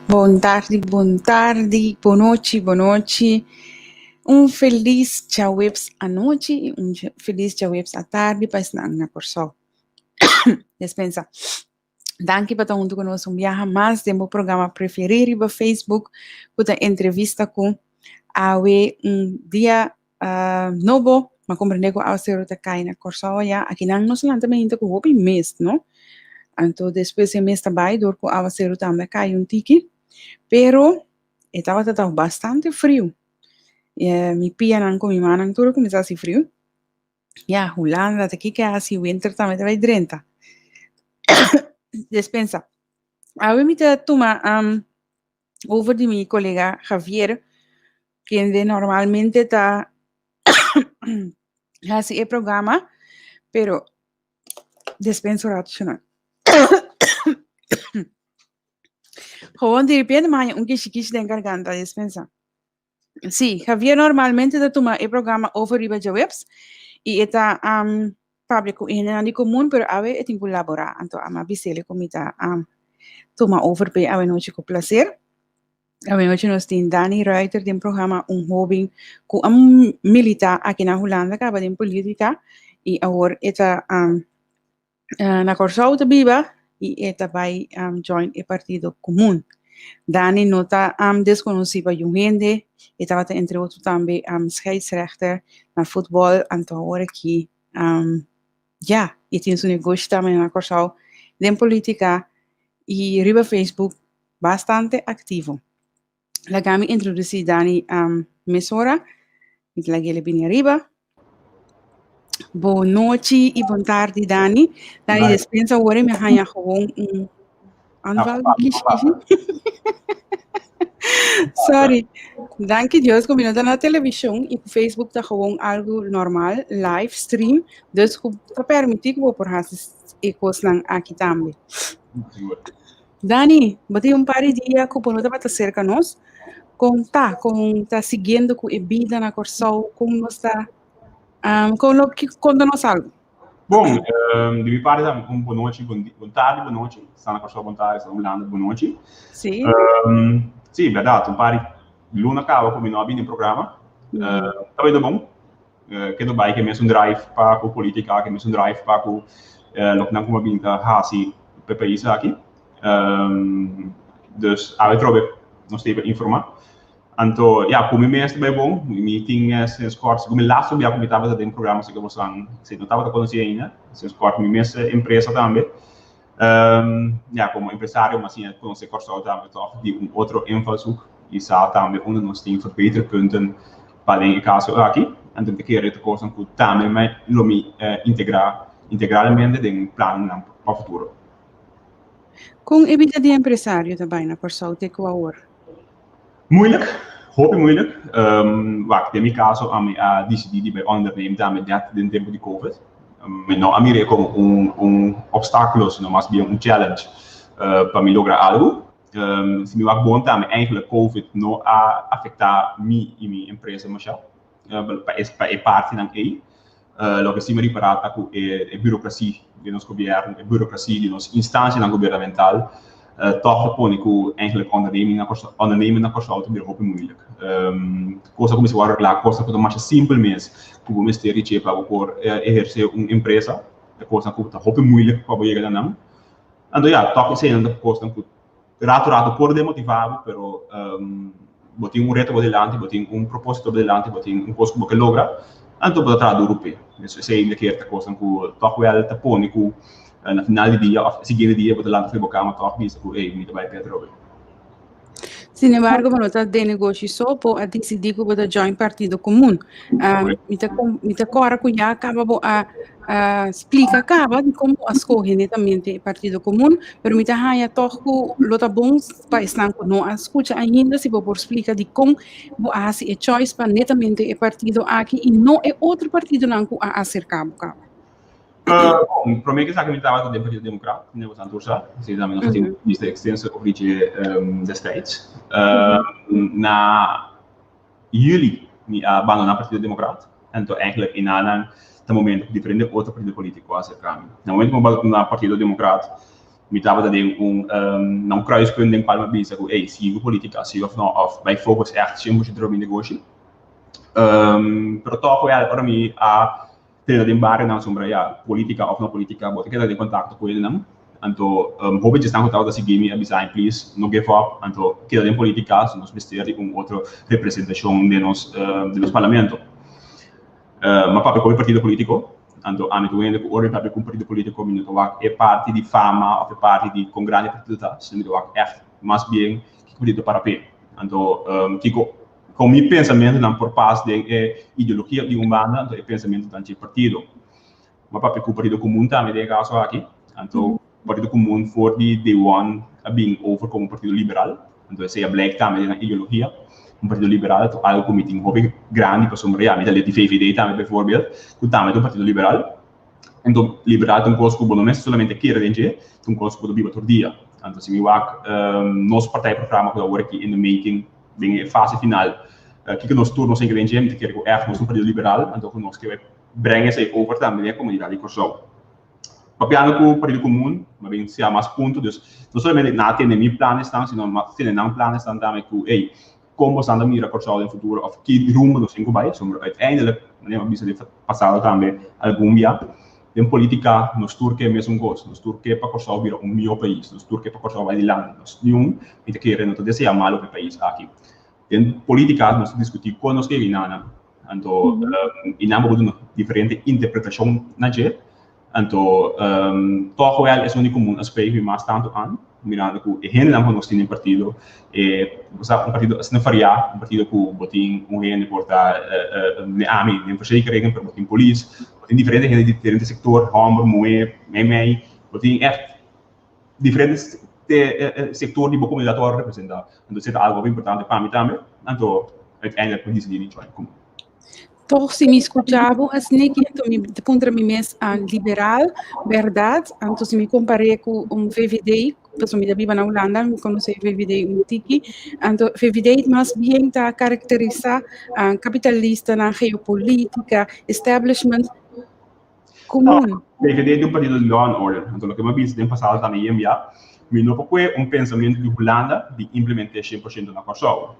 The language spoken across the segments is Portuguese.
Boa tarde, boa noite. Feliz Jawebs à noite e feliz Jawebs à tarde para estar na Corsol. Dispensa. Danke para estar junto conosco viaja mais de meu programa preferido no Facebook, para Entrevista Ku. Awe dia novo, mas compreender que a ser outra cai na Corsol já, aqui não nos também ainda com o mês, não? Então, depois de mês também, dor com a ser também cai tiki. Pero estava bastante frio. Mi pia não com mi mana tudo começou assim frio. Ja, Holanda, aqui que é assim winter também vai 30. Dispensa. Aí me toma over de meu colega Javier, que normalmente está assim o programa, pero dispensa racional. Gewoon de repente mas kish de garganta dispensa. Sí, Javier normalmente toma el programa over riba de webs y está público en el común, pero a veces tiene que colaborar. Entonces, a veces comita toma over pe a noche con placer. A noche nos tiene Dani Ruiter de programa hobby con militar aquí en Holanda, acaba de política y ahora está na Corsau de Biba y está bij Djoin el partido Kumun. Dani nota desconhecida gente, estava entre outros também scheidsrechter na futebol, então agora aqui, e tem seu negócio também na Corsau, de política e riba Facebook, bastante ativo. La gami introduzir Dani mesora, e la gele bem riba. Boa noite e boa tarde, Dani. Dani dispensa agora me arranha gewoon aanval Sorry. Danke Deus, como está na televisão e o Facebook está gewoon algo normal, live stream, dus está permitido que por e coisas aqui também. Dani, bati par de dias que o não está cerca nós, tá seguindo com a vida na Corsol, como nós está, conta-nos algo. Bom, de minha parte, boa noite, boa tarde, boa noite. Está na Corsol, boa tarde, está na Holanda, boa noite. Sim. Sim, verdade. Pare Luna acaba com o meu no programa. Tá bem bom. Que do bike é um drive para a política, que é um drive para o não como bem que hasi país aqui. Dus eu trobe não sei para informar. Então, ja, como mesmo bem bom. Meeting sinds kort, como laatste dia como estava dentro do programa, se eu vou falar, se não estava conhecendo ainda, sinds kort me mesmo empresa também. Como empresário, mas sim, conhecer Corsol também, toch, die outro ênfase e está também onde nós temos verbeterpunten para em caso aqui, então de que rede coisa que também me integralmente em plano para o futuro. Com a vida de empresário também na Corsol, tem que agora. Moeilijk, moeilijk. Wacht, in mijn caso, a decidir bij ondernemen daarmee dat in tempo de COVID. Mas não, a mim é como obstáculos, não mais bem challenge para me lograr algo. Se me vai bom também, eigenlijk COVID não a afetar mim e minha empresa, mas já para parte não é. Logo assim me reparar com a burocracia de nosso governo, a burocracia de nossa instância governamental. Toch gewoon ik eigenlijk ondernemen na Corsol te weer moeilijk. Coisa como se war lá, coisa que mais simples mesmo, que o ministério tinha para por exercer uma empresa, coisa que tá muito moeilijk para chegar não. Então já, toch sei ainda coisa que rato por demotivado, pero botin reto por delante, botin propósito por delante, botin coisa que logra, então para trás do europeu. Isso sei ainda que é coisa que toch wel te pôr na final do dia, seguinte dia, vou lá para o Bocama, toch bisa que muito bem Pedro. Sin embargo, quando está de negócio só, pode decidir que vai join partido comum. Mita cora que já acaba a explica acaba de como escolher netamente partido comum, pero mita haya toco lota bons para estar com não escuta ainda se por explica de como fazer a choice para netamente o partido aqui e não é outro partido não a acercar cabo. Bom, para mim que sabe estava com o Partido Democrata, né, o Santurça, se também nós temos lista extensa over destijds. Na juli abandonar o Partido Democrata, então eigenlijk in aanhang het moment op diferente outro partido político a acercar. No momento que abandonar o Partido Democrata, me tava dando não kruispunt em Palma Bisa, que é sigo política, sigo of não, of bij focus echt 100% erom in negócio. Pero toch wel para mim a ter de barra não sombra já política of não política, bote que de contato com ele não. Então, hope de estar contato da seguir a design please, não give up. Então, que de política, nós precisamos de outra representação de nos parlamento. Mas para o partido político, então a minha doente o para o partido político minuto é parte de fama ou é parte de com grande partido, se minuto é mais bem que partido para pé. Então, com meu pensamento não por parte de ideologia de banda, então é pensamento de partido. Mas para o partido comum também é caso aqui. Então, o partido comum for de Djoin a bem over como partido liberal. Então, se é black também na ideologia. Partido liberal, então algo que tem um grande para sombrear, mas ali de VVD também, por exemplo, que também é um partido liberal. Então, liberal tem um curso que não é somente queira dentro, tem um curso que vive todo dia. Então, se me vai, nosso partido programa que agora aqui in the making, bem fase final, que nós turnos em grande, me quer que é um partido liberal, então que nós que brinca esse over também a comunidade corso. Papiano com o partido comum, mas bem se há mais pontos, não somente nada tem nem planos, senão tem não planos também que como estão a mirar corso no futuro, of que rumo nós temos vai, sobre uiteindelijk, nem uma visa de passado também algum dia. Em política, nós turque mesmo gosto, nós turque para corso virar melhor país, nós turque para corso vai de lá, nós nenhum, e te querem não desejar mal para o país aqui. Em política, nós discutimos com nós que inana, então inana pode diferente interpretação na gente, então toch wel é único comum aspecto que mais tanto an, mirando que gente não nós temos partido, um partido assim faria, um partido que botin gente porta ami, nem verzekeringen, para botin polícia, botin diferente gente de diferente setor, homem, mulher, meme, botin diferentes setor de comunidade a representar. Então, isso é algo bem importante para mim também. Então, uiteindelijk por isso de Djoin Kumun. Toch se me escutava, assim que eu me pontra me mes liberal, verdade, então se me comparei com VVD, pessoa me viva na Holanda, me conheci VVD tiki, então VVD mais bem está caracterizar capitalista na geopolítica, establishment comum. VVD é um partido de law and order, então o que eu vi no passado também é mas não foi pensamento de Holanda de implementar 100% na Kosovo.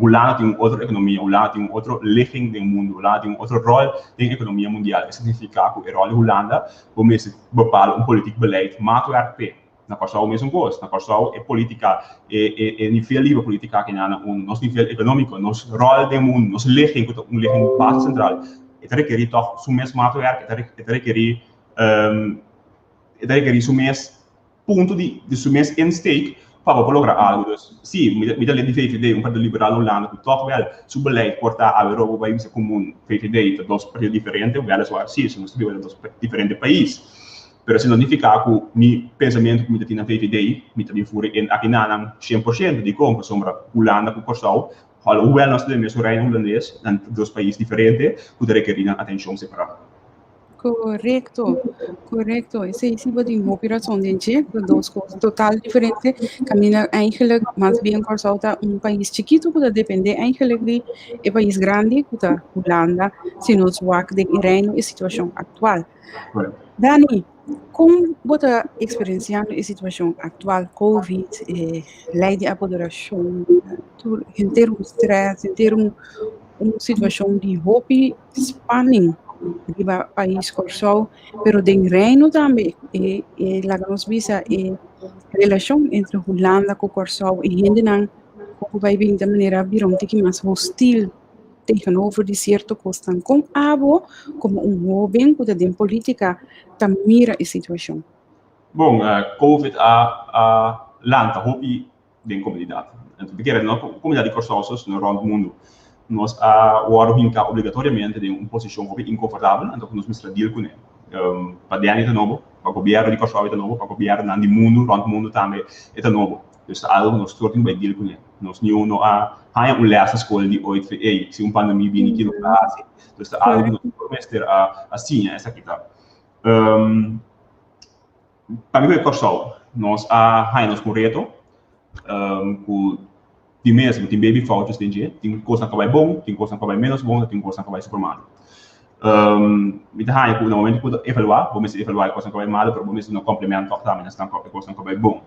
Holanda tem outra economia, Holanda tem outro ligging do mundo, Holanda tem outro rol na economia mundial. Isso significa que o rol de Holanda como se bepala político beleid maatwerk pé. Na Kosovo mesmo gosto. Na Kosovo é política, é nível livre política que nosso nível econômico, nosso rol do mundo, nosso ligging, ligging base central. Het requer toch zo mesmo maatwerk, het requer zo mesmo ponto de sumes insteek para lograr algo. Sim, me dá de VVD, partido liberal Holanda, que toch wel seu beleid cortar a Europa vai ser comum VVD, dois partidos diferentes, wel is waar, sim, nós temos dois diferentes países. Pero se não significa que meu pensamento que me tem na VVD, me também fure em aqui na 100% de como sombra Holanda com Kosovo, hoewel nós temos o reino holandês, em dois países diferentes, que requerem atenção separada. Correto. Esse é uma operação de duas coisas totalmente diferentes. Caminha eigenlijk, mais bem Kosovo um país chiquito, que depende eigenlijk de país grande, que é Holanda, se nos wak de reino e situação atual. Dani, como você experienciando a situação atual, Covid, lei de apoderação, em termos de stress, em termos de situação de hope, spanning, riba país Kosovo, pero de reino também, lá nos visa a relação entre Holanda e Kosovo, e gente não, como vai vir de maneira que mais hostil tegenover die certo kostan com abo como jovem que tem política também mira a situação. Bom, Covid a lanta hopi den comunidade. Então, porque na comunidade corsosos no rondo mundo, nós agora hinca obrigatoriamente de uma posição hopi inconfortável, então nós precisamos deal com ele. Para dentro de novo, para o governo de Kosovo de novo, para o governo do mundo, rondo mundo também é novo. Dus algo nós tortem bij deal com ele. Nós não há lessa escola de 8 se pandemia vem aqui no Brasil. Dus algo nós podemos ter assim essa aqui tá. Para mim é Kosovo. Nós nós com reto, com de mesmo tem baby fotos tem coisa que vai bom, tem coisa que vai menos bom, tem coisa que vai super mal. Met haar je no momento que evaluar, vamos evaluar coisa que vai mal, pero vamos no complemento também, nessa coisa que vai bom.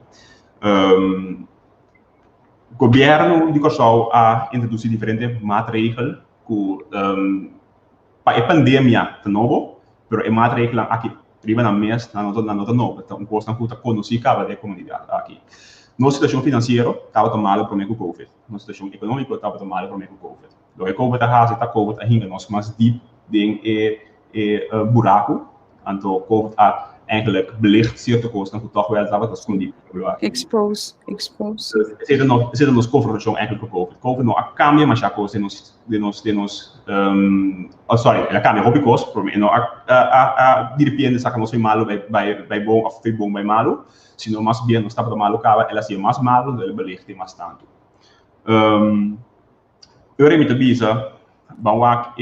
Governo de Kosovo a introduzir diferentes maatregelen para a pandemia de novo, pero é maatregelen aqui riba na mês na nota nova, então coisa que conhecer cada da comunidade aqui. Nossa situação financeira estava tomada por meio do Covid, nossa situação econômica estava tomada por meio do Covid. Do que Covid está Covid ainda nós mais deep ding buraco, então Covid eigenlijk belicht certa coisa que toch wel estava escondido. Expose. Zit nos confrontação eigenlijk com Covid. Covid não a cambia, mas a coisa de nos sorry, a cambia hobby cost, por mim não a de repente saca nos malo vai bom of foi bom vai malo, sino mais bem nos estava malo cava, ela se mais malo, ela belicht mais tanto. Eu remito bisa bawak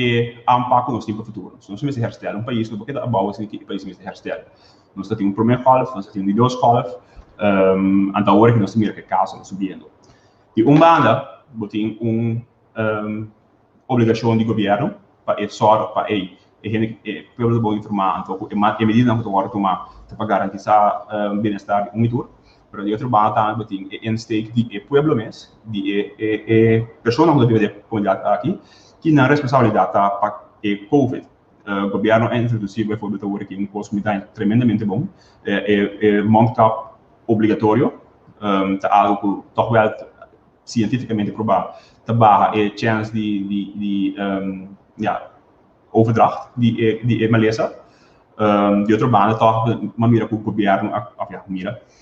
aanpakken nos tempo futuro. Nós vamos herstellen país, no porque da bouwen assim que país vamos herstellen. Nós temos primeiro golf, nós temos dois golf, então agora que nós temos que caso nós subindo. E banda botem obrigação de governo para sorte para pelo bom informar, então é medida que agora tomar para garantir bem-estar de tour. Pero de outro lado também botem insteek de pueblo mes, de pessoas que devem comunidade aqui que na responsabilidade para o Covid. O governo a introduzir, bijvoorbeeld, agora aqui custo tremendamente bom, mondkap obrigatório, algo que toch wel cientificamente provado, te barra a chance de overdracht de maleza. De outro lado, toch mira que o governo,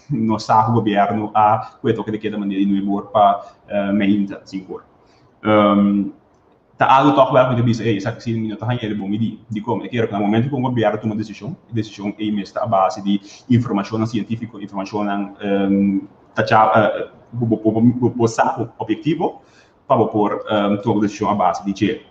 não sabe o governo a coisa que de cada maneira de novo para meinta, sim por. Algo toch wel moet je essa que sim minuto hanya de bom de como é que no momento que o governo toma decisão é mesmo a base de informação científica, informação objetivo para por tomar decisão a base de que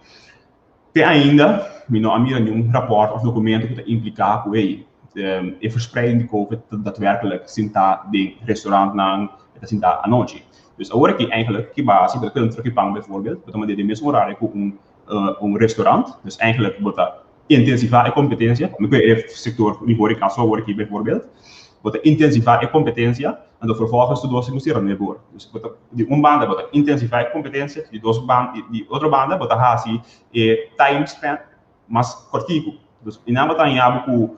tem ainda não há nenhum rapport of documento que implica que a verspreiding de COVID daadwerkelijk sinta de restaurant na sinta à noite. Dus agora que eigenlijk que base dat kunnen terugpang bijvoorbeeld, dat we de mesmo horário com restaurant, dus eigenlijk bota intensivar a competência, no que sector de horeca só agora aqui bijvoorbeeld, bota intensivar a competência, en dan vervolgens de doos moest er voor. Dus die banda bota intensivar a competência, die doos band, die outra banda bota hasi time spent mas cortico. Dus in naam bota yabu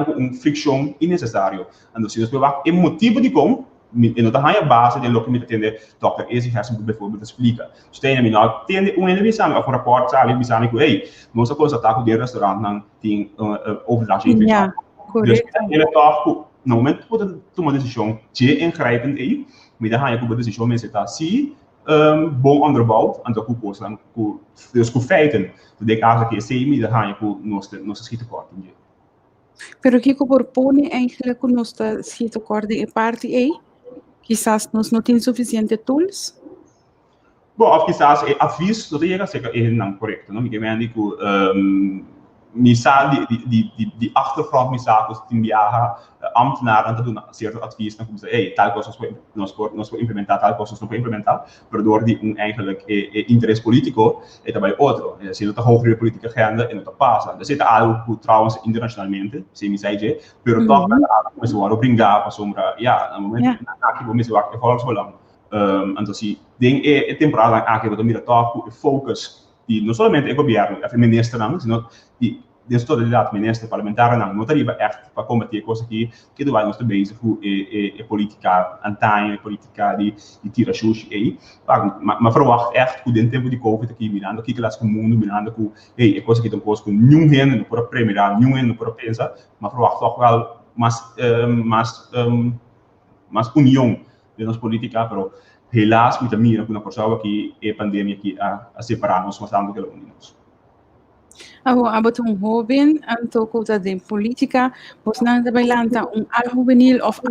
com fricção innecessário. En dus we wachten motivo de como e não está a base de lo que me entender doctor esse caso bijvoorbeeld explica. Stel je nou tende entrevista of rapport sale bisani que ei nós constatar que o restaurante não tem overdracht infecção. Dus ele toch no momento que toma decisão de ingrijpend aí, me dá a decisão mas está se bom onderbouwd en dat koers dan dus com feiten de caso que sei me dá a nos schieten kort. Pero que propõe eigenlijk que nós schieten kort de parte aí? Quizás nós não temos suficiente tools? Bom, of quizás advies dat je zeker não correto, não? Ik meen que misa de achtergrond misakos tem viaja ambtenaren te doen certo advies dan como hey tal coisas nós por implementar tal coisas não por implementar pero door die eigenlijk interesse político é também outro se não tá hogere politieke agenda e não tá passa er zit algo que trouwens internacionalmente se me sei pero toch mas o aro brincar para sombra ja no momento aqui vou me zoar que fala só então se ding temporada aqui vou mira toch focus die não somente o governo a minister não sino die de toda minister parlamentar não estaria echt para combater coisas que do nós bezig com política antaina política de tira xuxi aí mas verwacht echt que dentro tempo de covid aqui mirando que as mundo mirando com é coisa que tem coisa com nenhum rende não para premiar nenhum rende não para pensar mas verwacht toch wel mais união de nossa política pero helaas met de mira que nós aqui a pandemia aqui a separar nós mas tanto que lo unimos. Abot jovem, anto kota de política, vos não trabalhando ala juvenil of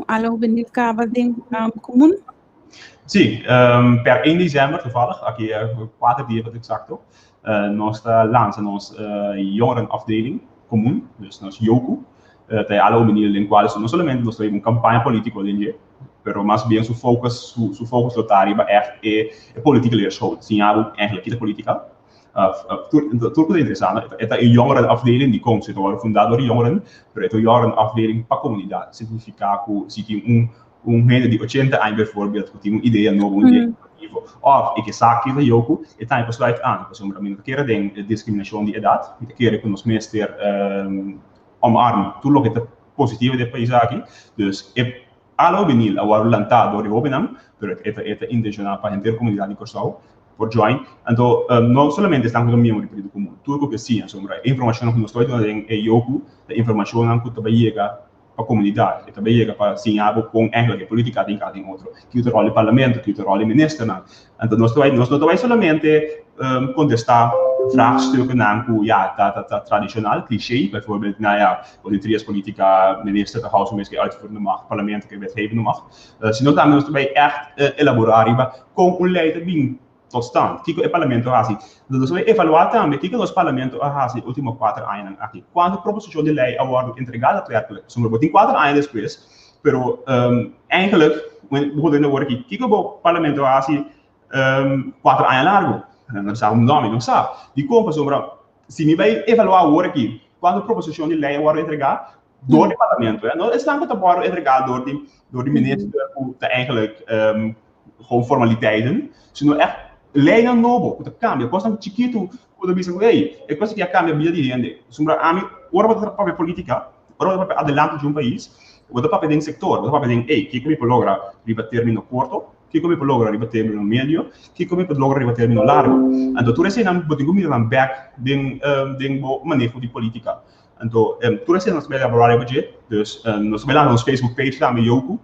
ala juvenil cava de comum? Sim, per 1 dezembro toevallig, aqui 4 dias exacto, nós lançamos jongerenafdeling comum, dus nós Joku, tem ala juvenil em qual não somente nós temos campanha política ali, pero mais bem su focus lotario é política leadership, sim algo eigenlijk de política. Turco is interessant. Het is een jongerenafdeling die komt, ze worden fundado door jongeren, maar het is een jongerenafdeling per comunidad. Significa que se tem gente de 80 anos, bijvoorbeeld, que tem uma ideia nova, ideia criativa. Of, ik zeg que eu het time besluit aan. Dus om een keer de discriminatie die edad, een keer que nos meester omarmen. Toen loopt het positieve de país aqui. Dus algo vinil, agora lantado door de hobenam, pero het intencional para a inteira comunidade de Corsau. Por Djoin, então não somente estamos no mesmo partido comum, tudo que sim, sobre a informação que nós estamos dando é eu, a informação que também chega para a comunidade, também chega para sim algo com a política de cada outro, que o rol do parlamento, que o rol do ministro, então nós não estamos somente contestar vraagstukken não que ja dat tradicional cliché, bijvoorbeeld nou ja, politiek politica minister de huismeester uitvoerende macht, parlement que wetgevende macht, sino também nós também echt elaborar com leider bem tot stand. Kiko e parlamento assim. Dus we evaluar também kiko os parlamento assim último 4 anos aqui. Quando proposição de lei award entregada daadwerkelijk, soms wordt in 4 anos depois, pero eigenlijk begonnen te worden kiko o parlamento assim 4 anos largo. Não sabe o nome, não sabe. De como sombra, se me vai evaluar agora aqui, quando proposição de lei award entregada door het parlement, não está que wordt entregado door de minister eigenlijk gewoon formaliteiten, sino echt lei não novo, que cambia, coisa tão chiquito, quando dizem, ei, é coisa que cambia a vida de gente. Sombra a mim, ora para papel política, ora para adelante de país, ora para papel sector, ora para papel ei, que como logra riba termino curto, que como logra riba termino médio, que como logra riba termino largo. Então tu recém não botinho me dan back den manejo de política. Então tu recém nós vai elaborar o budget, dus nós vai lá no Facebook page também Yoko.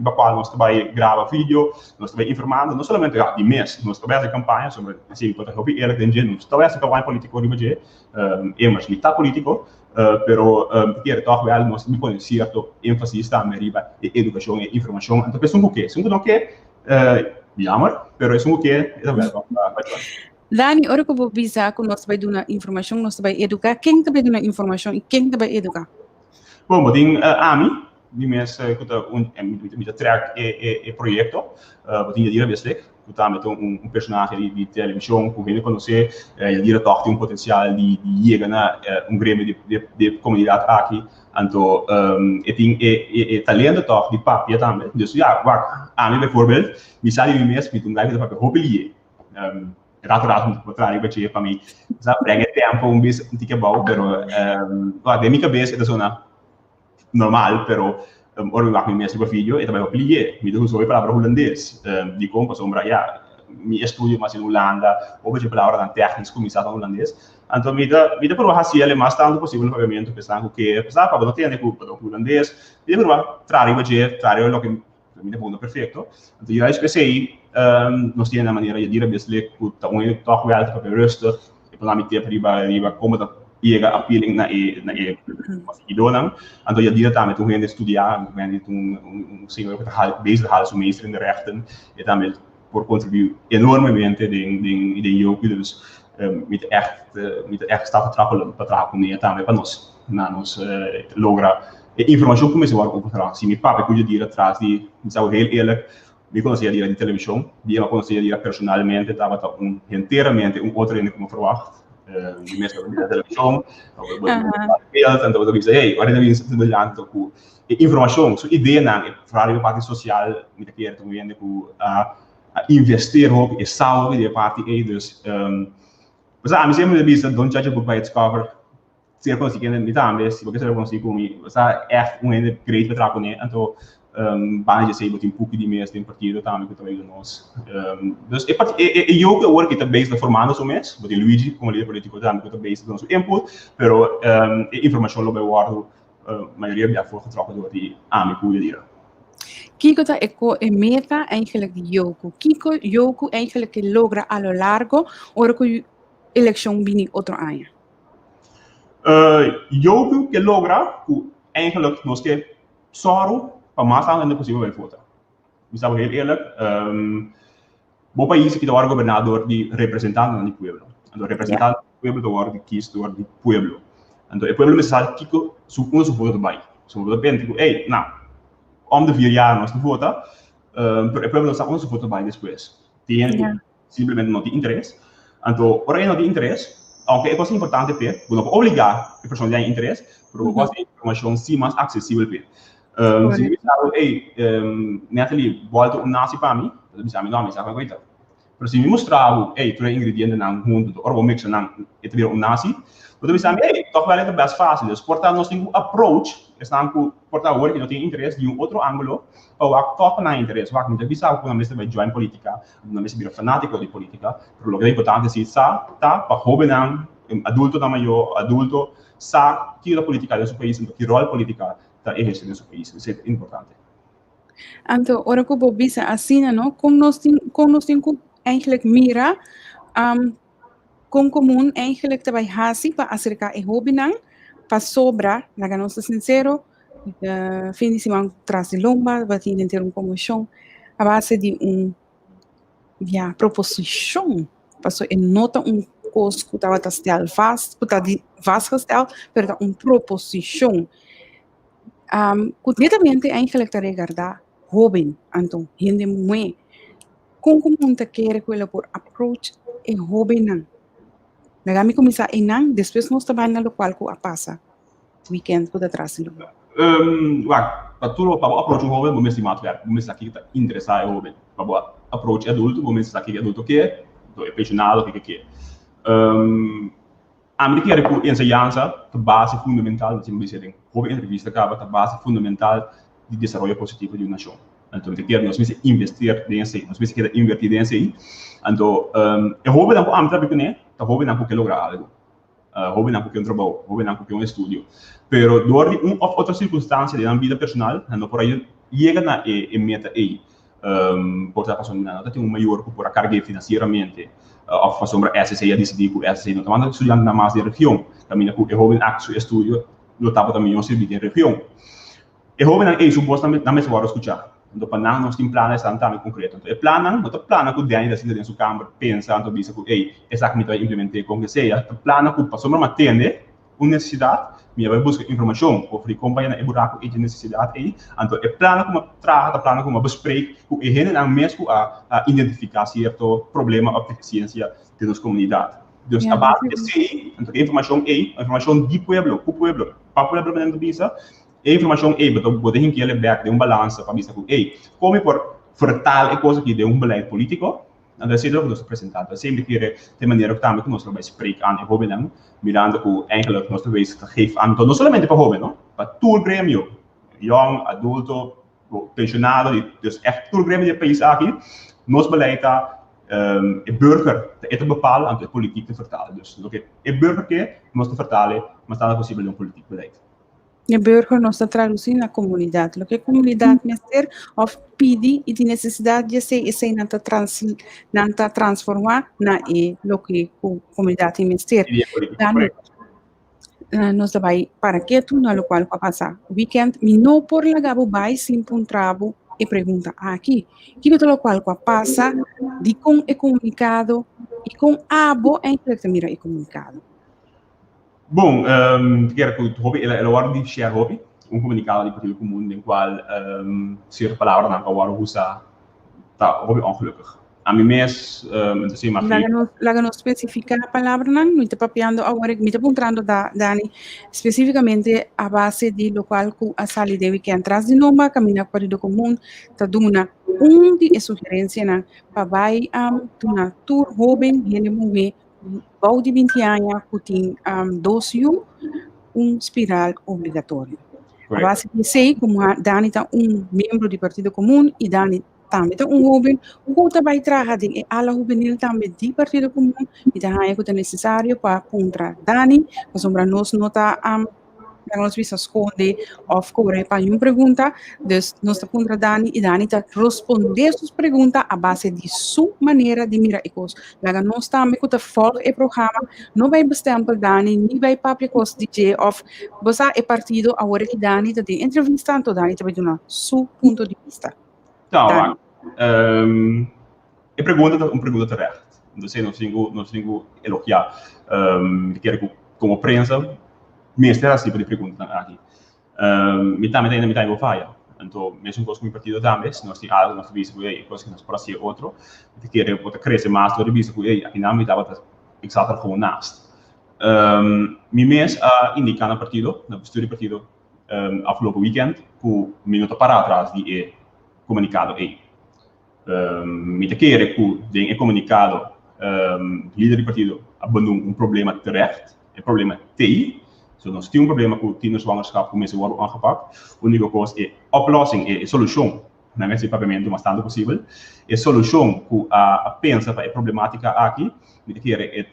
Para qual nós também grava vídeo, nós também informando, não somente de mês, nós também essa campanha sobre assim para o eerlijk en genuino, também essa campanha política de budget, mas não está político, pero quer toch wel nós me põe certo ênfase também riba educação e informação, então penso um que, jammer, pero é um que é wel Dani, ora que vou avisar que nós vai dar informação, nós vai educar, quem também dá informação e quem também educar? Bom, mas tem AMI. Die mensen met het track proyecto, wat die hier wisselijk, dat met een personage die televisie, hoe je conhecer, hier toch een potentiaal die llega na gremio de comunidade aqui, então het talento toch die papia também, dus ja, wacht, aan mij bijvoorbeeld, misali die mensen met een blijven papia hopelier, rato muito contrário para ti para mim, já prega tempo bis um tique bau, pero de minha cabeça é zona normal, pero ora mi mestre per figlio e também o plié, mi devo usare palavra holandês, di compa sombra ja, mi studio mas in Holanda, ou vejo palavra dan técnicos começado em holandês, então me dá para fazer ele mais tanto possível no pagamento, pensando que pensar para não ter nem culpa do holandês, me dá para trazer o que me dá bom perfeito, então eu acho que sei, nós temos a maneira de dire beslik, que tá toch wel te rustig, e para me ter riba como chega appealing na idonang, então je diert daarmee toen gaan studeren, gaan toen senhor que bezig halen zo meester in de rechten, e daarmee por contribuir enormemente de jogo, dus met echt staat vertrappen neer daarmee para nós logra informação como se vai encontrar, se me papai cuida diert atrás die, zou heel eerlijk, me conhecia diert de televisão, die me conhecia diert personalmente, estava inteiramente outro ene como verwacht. Die mensen hebben de televisie, dan wordt er hey, waar hebben we de land ook informatie, zo ideeën aan, vooral de partie sociaal, met de keer toen we in de investeren ook in samen de partie, dus we zijn misschien een beetje don't judge a book by its cover, zeer consequent niet aanwezig, porque zeer consequent we zijn echt een great betrappen en to baan je zei dat in boeken die meest in partido também que também nós dus eu que work it based na formando so mes but Luigi como líder político também que based no input pero informação lo bewaardo maioria já voor getrokken door die AMI hier. Kiko ta eko e meta eigenlijk Yoko. Kiko Yoko eigenlijk logra a lo largo ora que eleição bini outro ano. Yoko que logra eigenlijk nós que soro para mais ainda possível vai votar. Me sabe heel eerlijk, bom país que está governado de representantes do pueblo. Então representante do pueblo está quisto do pueblo. Então o pueblo me sabe que su voto vai. Su voto pensa que, ei, não, de 4 jaar nós não vota, pero o pueblo sabe su voto vai depois. Tem simplesmente não tem interesse. Então, por aí não tem interesse, aunque é coisa importante, não obrigar a pessoa a ter interesse, mas coisa de informação sim mais acessível. Se me fala, ei, Natalie, volta nasi para mim, eu me chamo nome, sabe coisa? Mas se me mostrar, ei, tu é ingrediente na mundo, ou mix na, é nasi, eu me chamo, ei, toch wel é best fácil, portar nós temos approach, estão com portar agora que não tem interesse de outro ângulo, ou a toca na interesse, vai me avisar quando você vai join política, não me vira fanático de política, mas o que é importante é se tá para jovem adulto da maior, adulto, sabe que a política do seu país, que rol política está exercendo no seu país, isso é importante. Então, ora que eu visa assim, não, como nós temos eigenlijk mira, com comum eigenlijk também hasi para acercar e hobby não, para sobra, na nossa sincero, fim de semana traz de lomba, vai ter uma comissão, a base de proposição, passou e nota coisa que estava tastel vast, que vastgesteld, pero uma proposição. Completamente eigenlijk te regarda hobby, então, gente muito, com comum te quer que por approach e hobby não. Nagami começar e não, depois nós trabalhamos no local que a passa, weekend por atrás. Para tudo, para approach um jovem, vamos estimar ver, vamos aqui está interessado em jovem, para approach adulto, vamos aqui adulto que é apaixonado, que a minha querer com ensinança, a base fundamental, assim dizer, jovem entrevista acaba a base fundamental de desenvolvimento positivo de uma nação. Então, nós precisamos investir nesse, nós precisamos invertir nesse. Então, o jovem não pode entrar porque o jovem não pode lograr algo. Jovem não pode trabalhar, jovem não pode estudo. Pero durante uma ou outra circunstância da vida personal, não por aí chega na meta aí. Por estar passando nada, tem maior por a carga financeiramente. Ou fazer sobre SSI a decidir por SSI, não estamos estudando na mais de região. Também o jovem acto estudo, não estava também um serviço de região. O jovem é supostamente não me se vai escutar. Então, para nós temos planos também concretos. Então, o plano, não é plano que o Dani da cidade em sua câmara pensa, então diz que, ei, exatamente vai implementar com que seja. O plano que para sobre atender uma necessidade, me vai buscar informação, ou acompanhar o buraco de necessidade aí. Então, o plano como trata, o plano como bespreek, o que é mesmo a identificar certo problema ou deficiência de nossa comunidade. Então, a base é sim, então, a informação é a informação do pueblo, para o pueblo dentro disso. A informação é, você tem que levar de balanço para dizer que, como por fortal é coisa que de beleid político, então é isso que nós apresentamos. Sempre que de maneira que também nós vamos explicar aan de jovem, mirando que eigenlijk nós vamos geven não somente para jovem, para todo o grêmio, jong, adulto, pensionado, dus echt todo o grêmio do país aqui, nós beleid é burger te bepalen aan de politiek te vertalen. Dus é burger que nós te vertalen, mas está possível politiek beleid. O burger não está traduzindo na comunidade. O que a comunidade mestre of pede e de necessidade de ser esse não está transformar na o que a comunidade mestre. Nós vai para que tu no qual vai passar weekend, me não por lagabo vai sem trabo e pergunta aqui, que o qual vai passar de com é comunicado e com abo é que mira é comunicado. Bom, quero que o hobby, ela hora de share hobby, comunicado de partido comum, no qual certa palavra não pode usar, tá, hobby ongelukkig. A mim mesmo, assim, mas laga não especificar a palavra não, me está papiando agora, me está apontando Dani, especificamente a base de local que a sala de weekend traz de nome, caminha para o partido comum, está dando de sugerência na para vai na tour hobby, viene muito ao de 20 anos, que tem 12 espiral obrigatório. A base de sei, como a Dani está membro do Partido Comum e Dani também está jovem, o que vai trabalhar de ala juvenil também do Partido Comum e também é necessário para contra Dani, para sombra nós não está nós vamos escolher of course para uma pergunta, dus nós está contra Dani e Dani está responder suas perguntas a base de sua maneira de mirar e coisas. Laga nós também que folga o programa, não vai bestempel Dani, nem vai papel coisa DJ of você é partido agora que Dani está de entrevista, então Dani está dando seu ponto de vista. Então, a pergunta terecht. Não sei, nós temos elogiar, quero que como prensa mestre esse tipo de pergunta aqui. Também tem uma falha. Então, mesmo com o partido também, se nós temos algo, nós vimos que coisa que nós pode ser outro, que quer crescer mais, nós vimos que aqui não me dava ik zat er gewoon naast. Mijn mes indica naar partido, naar bestuur partido, afgelopen weekend, hoe minuto para atrás die comunicado met de keren hoe de comunicado líder do partido benoemt problema terecht, problema TI. So, nós temos problema com o zwangerschap, como esse worden aangepakt. O único coisa é oplossing, é solução. Não é esse pagamento, mas tanto possível. É solução que pensa para a problemática aqui, de que é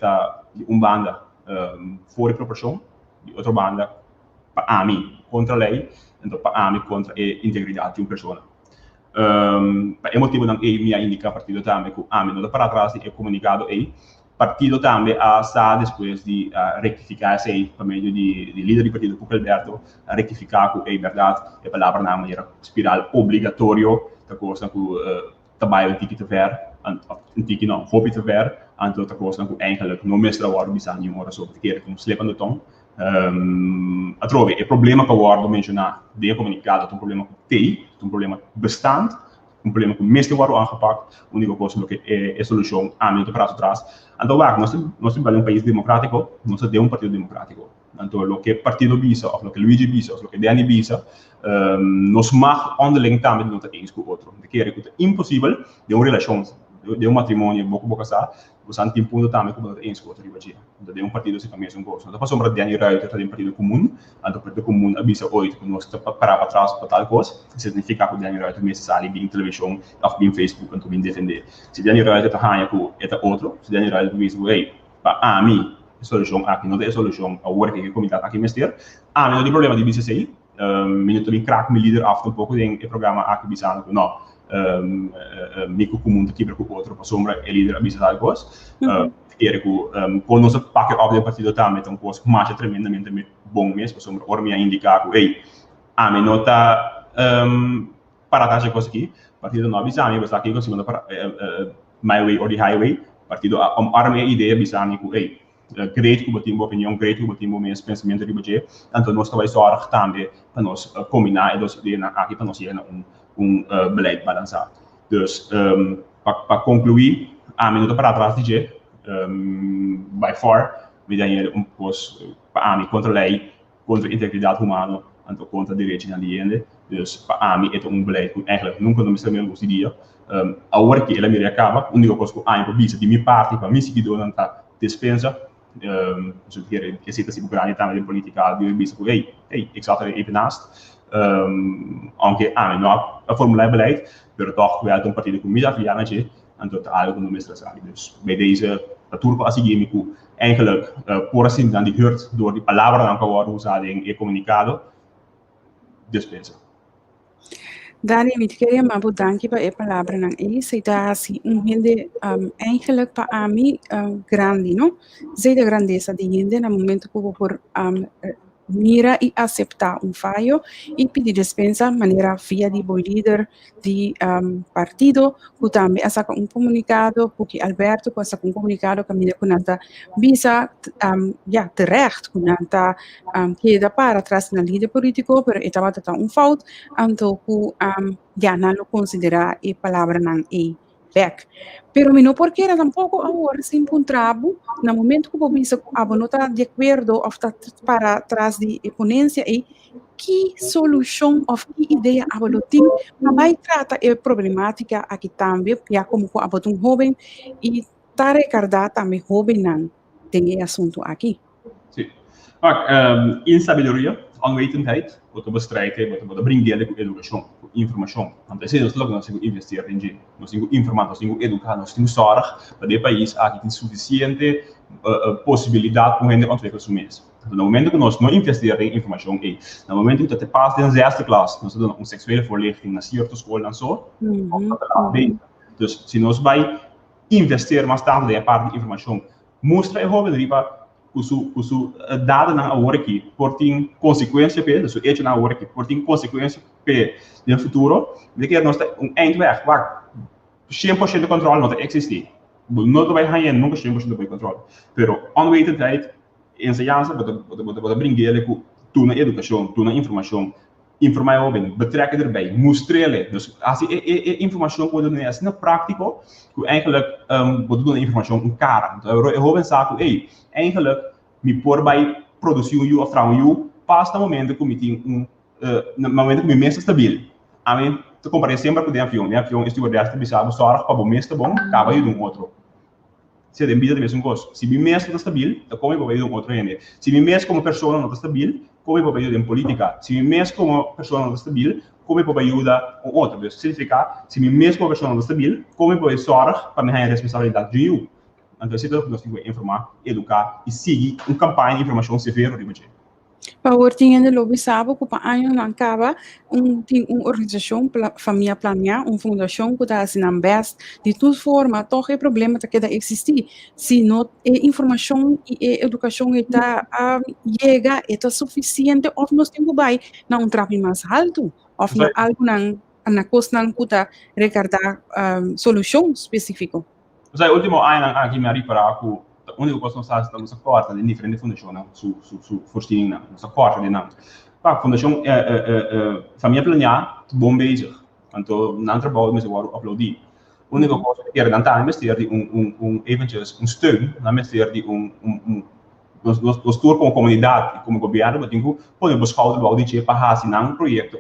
banda fora de proporção, e outra banda para a mim contra a lei, então para a mim contra a integridade de uma pessoa. É motivo não minha indica partido também que a mim não dá para trás é comunicado partido também está depois de rectificar esse por meio de líder do partido Cuca Alberto rectificar que é verdade a palavra na maneira espiral obrigatório da coisa que trabalho um ticket te ver um ticket não hobby te ver então da coisa que eigenlijk não mestra o arco bisa nenhuma hora sobre que como slepando tom a trove é problema que o arco mencionar de comunicado um problema com TI um problema bastante problema que mesmo agora aangepakt, a única coisa que é a solução a muito prazo atrás. Então, nós temos um país democrático, nós temos partido democrático. Então, o que partido bisa, ou o que Luigi bisa, ou o que Dani bisa, nós mag onderling também não ter eens com o outro. De que é impossível de uma relação, de um matrimônio, boca sa, você não tem ponto também como ter eens com o outro. Então, de um partido se também é um gosto. Então, passou para Dani Ruiter, tem um partido comum, então o partido comum avisa hoje que nós parar para trás para tal coisa, significa que o Dani Ruiter mesmo sai em televisão, ou em Facebook, então vem defender. Se Dani Ruiter está ganhando com o outro, se Dani Ruiter diz, ei, para a mim, a solução aqui não é a solução, a work que a comunidade aqui mestre, a mim não tem problema de BCC, minuto de crack meu líder af um pouco em programa aqui bisando não mico comum aqui para o outro para sombra é líder bisado coisa quer que quando nós paque of do partido também então coisa marcha tremendamente bom mesmo para sombra ora me indicar que ei a mim não tá para trás coisa aqui partido não bisando mas aqui com segunda para my way or the highway partido arma a ideia bisando que ei great que botar uma opinião, great que botar um mesmo pensamento de budget, então nós também sorg também para nós combinar e ideias aqui para nós ir beleid balançado. Dus para concluir, a minuto para trás de by far, me dá pouco para mim contra a lei, contra a integridade humana, então contra direitos de aliene. Dus para mim é beleid que eigenlijk nunca não me serve o dia. A hora que ela me acaba, a única coisa que a improvisa de minha parte para mim se que dona dispensa. Je ziet dat die Oekraïne também de política die bezig is. Hey, ik zat er even naast. Anche a formulair beleid, maar toch wel een partij die meer afjagen en tot eigenlijk een administratie. Dus bij deze turco asigemico eigenlijk por assim dan die hoort door die palabra dan kan worden usada em comunicado dispensa. Dani, ik queria maar bedanken bij de palavra nan e se dá assim gente eigenlijk para a mim grande, não? Sei da grandeza de gente no momento que vou por mira e aceitar fallo e pedir dispensa maneira via de bom líder de partido, que também essa comunicado, porque Alberto com essa comunicado caminha com nada visa terecht, com nada queda para trás na líder político, pero estava tão falta, então que não lo considera a palavra não back. Pero não porque era tampouco agora se encontrava no momento que o bisa não está de acordo ou está para trás de ponência e que solução ou que ideia a tem, mas vai tratar a problemática aqui também, já como a um jovem e está recordar também jovem não tem assunto aqui. Sim. Maar insabedoria, onwetendheid, wat we bestrijden, wat we brengen com educação, com informação. Want se nós não temos investir em gente, nós temos informar, nós temos educar, nós temos sorg para o país aqui tem suficiente possibilidade para gente ontwikkelen seu mês. No momento que nós não investirmos em informação, no momento que você passa em 6e classe, nós temos sexuele voorlichting na certa escola en zo, dus se nós vai investir mais tarde em parte de informação, mostra a jovem riba kusu dada na hora que por tem consequência pe so hecho na hora que por tem consequência pe no futuro de que nós eindweg waar 100% de controle não existe não vai ganhar nunca 100% de controle pero onwetendheid enseñanza bota brincar com tu na educação tu na informação Informar jovem, betrekken erbij, moestrelen. Dus als je informatie wordt doen, is het praktico, hoe eigenlijk wordt doen informatie een cara. Jovem zegt, hey, eigenlijk mi por bij productie of trouwens pas na momento que no momento que me meest stabiel. A mim, te comparei sempre com o avião. O avião estewardess bisaba zorg para o meeste bom, acaba de um outro. Se de vida de mesmo gosto. Se me meest está stabiel, dan kom ik bij um outro ene. Se me meest como pessoa não está stabiel, kom ik bij de política. Se me meest como pessoa não está stabiel, kom ik bij ajuda um outro. Dus significa, se me meest como pessoa não está stabiel, kom ik bij zorg para minha responsabilidade de eu. Então, se nós temos que informar, educar e seguir campanha de informação severa de você. Para o tinha de lobby sabe que para ano não acaba tem uma organização família planear fundação que está assim na best de toda forma toch é problema que queda existir se não informação e educação está chega está suficiente ou nós temos vai não trabalho mais alto ou não algo na costa não puta recordar solução específica. Sai último ano aqui me arriva com a única coisa que nós estamos a cortar de diferentes fundações, su forstinin não, nós a corta de não. A fundação família planear, bom bezig, então não trabalho mas agora uploadar. A única coisa que era tentar investir de eventjes steun, não investir de nós tour como comunidade, como governo, mas tenho pode buscar o valor de para assinar projeto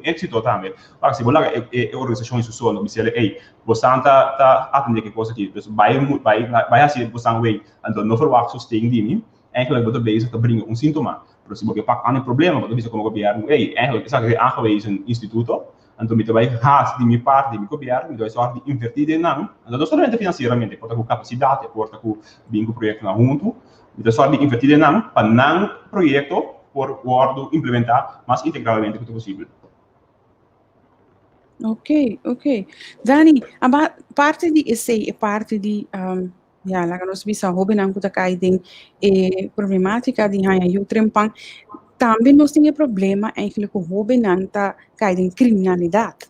êxito também. Para se bolar organizações sociais, você ei, você tá atendendo que coisa aqui, vai assim, você vai, então não verwacht sustain de mim, eigenlijk wat er bezig te brengen sintoma. Pero se você pak aan een problema, wat er como governo, ei, eigenlijk is dat aangewezen instituto, então me vai haast de minha parte, de meu governo, me dá sorte de invertir em não, então não somente financeiramente, porta com capacidade, porta com bingo projeto na junto, me dá sorte de invertir em não, para não projeto por guardo implementar mais integralmente que possível. Ok. Dani, a parte de essay, parte de lá que nós vimos a hobby não que cai tem problemática de hanya e o trempang também nós temos problema eigenlijk com hobby não tá cai tem criminalidade.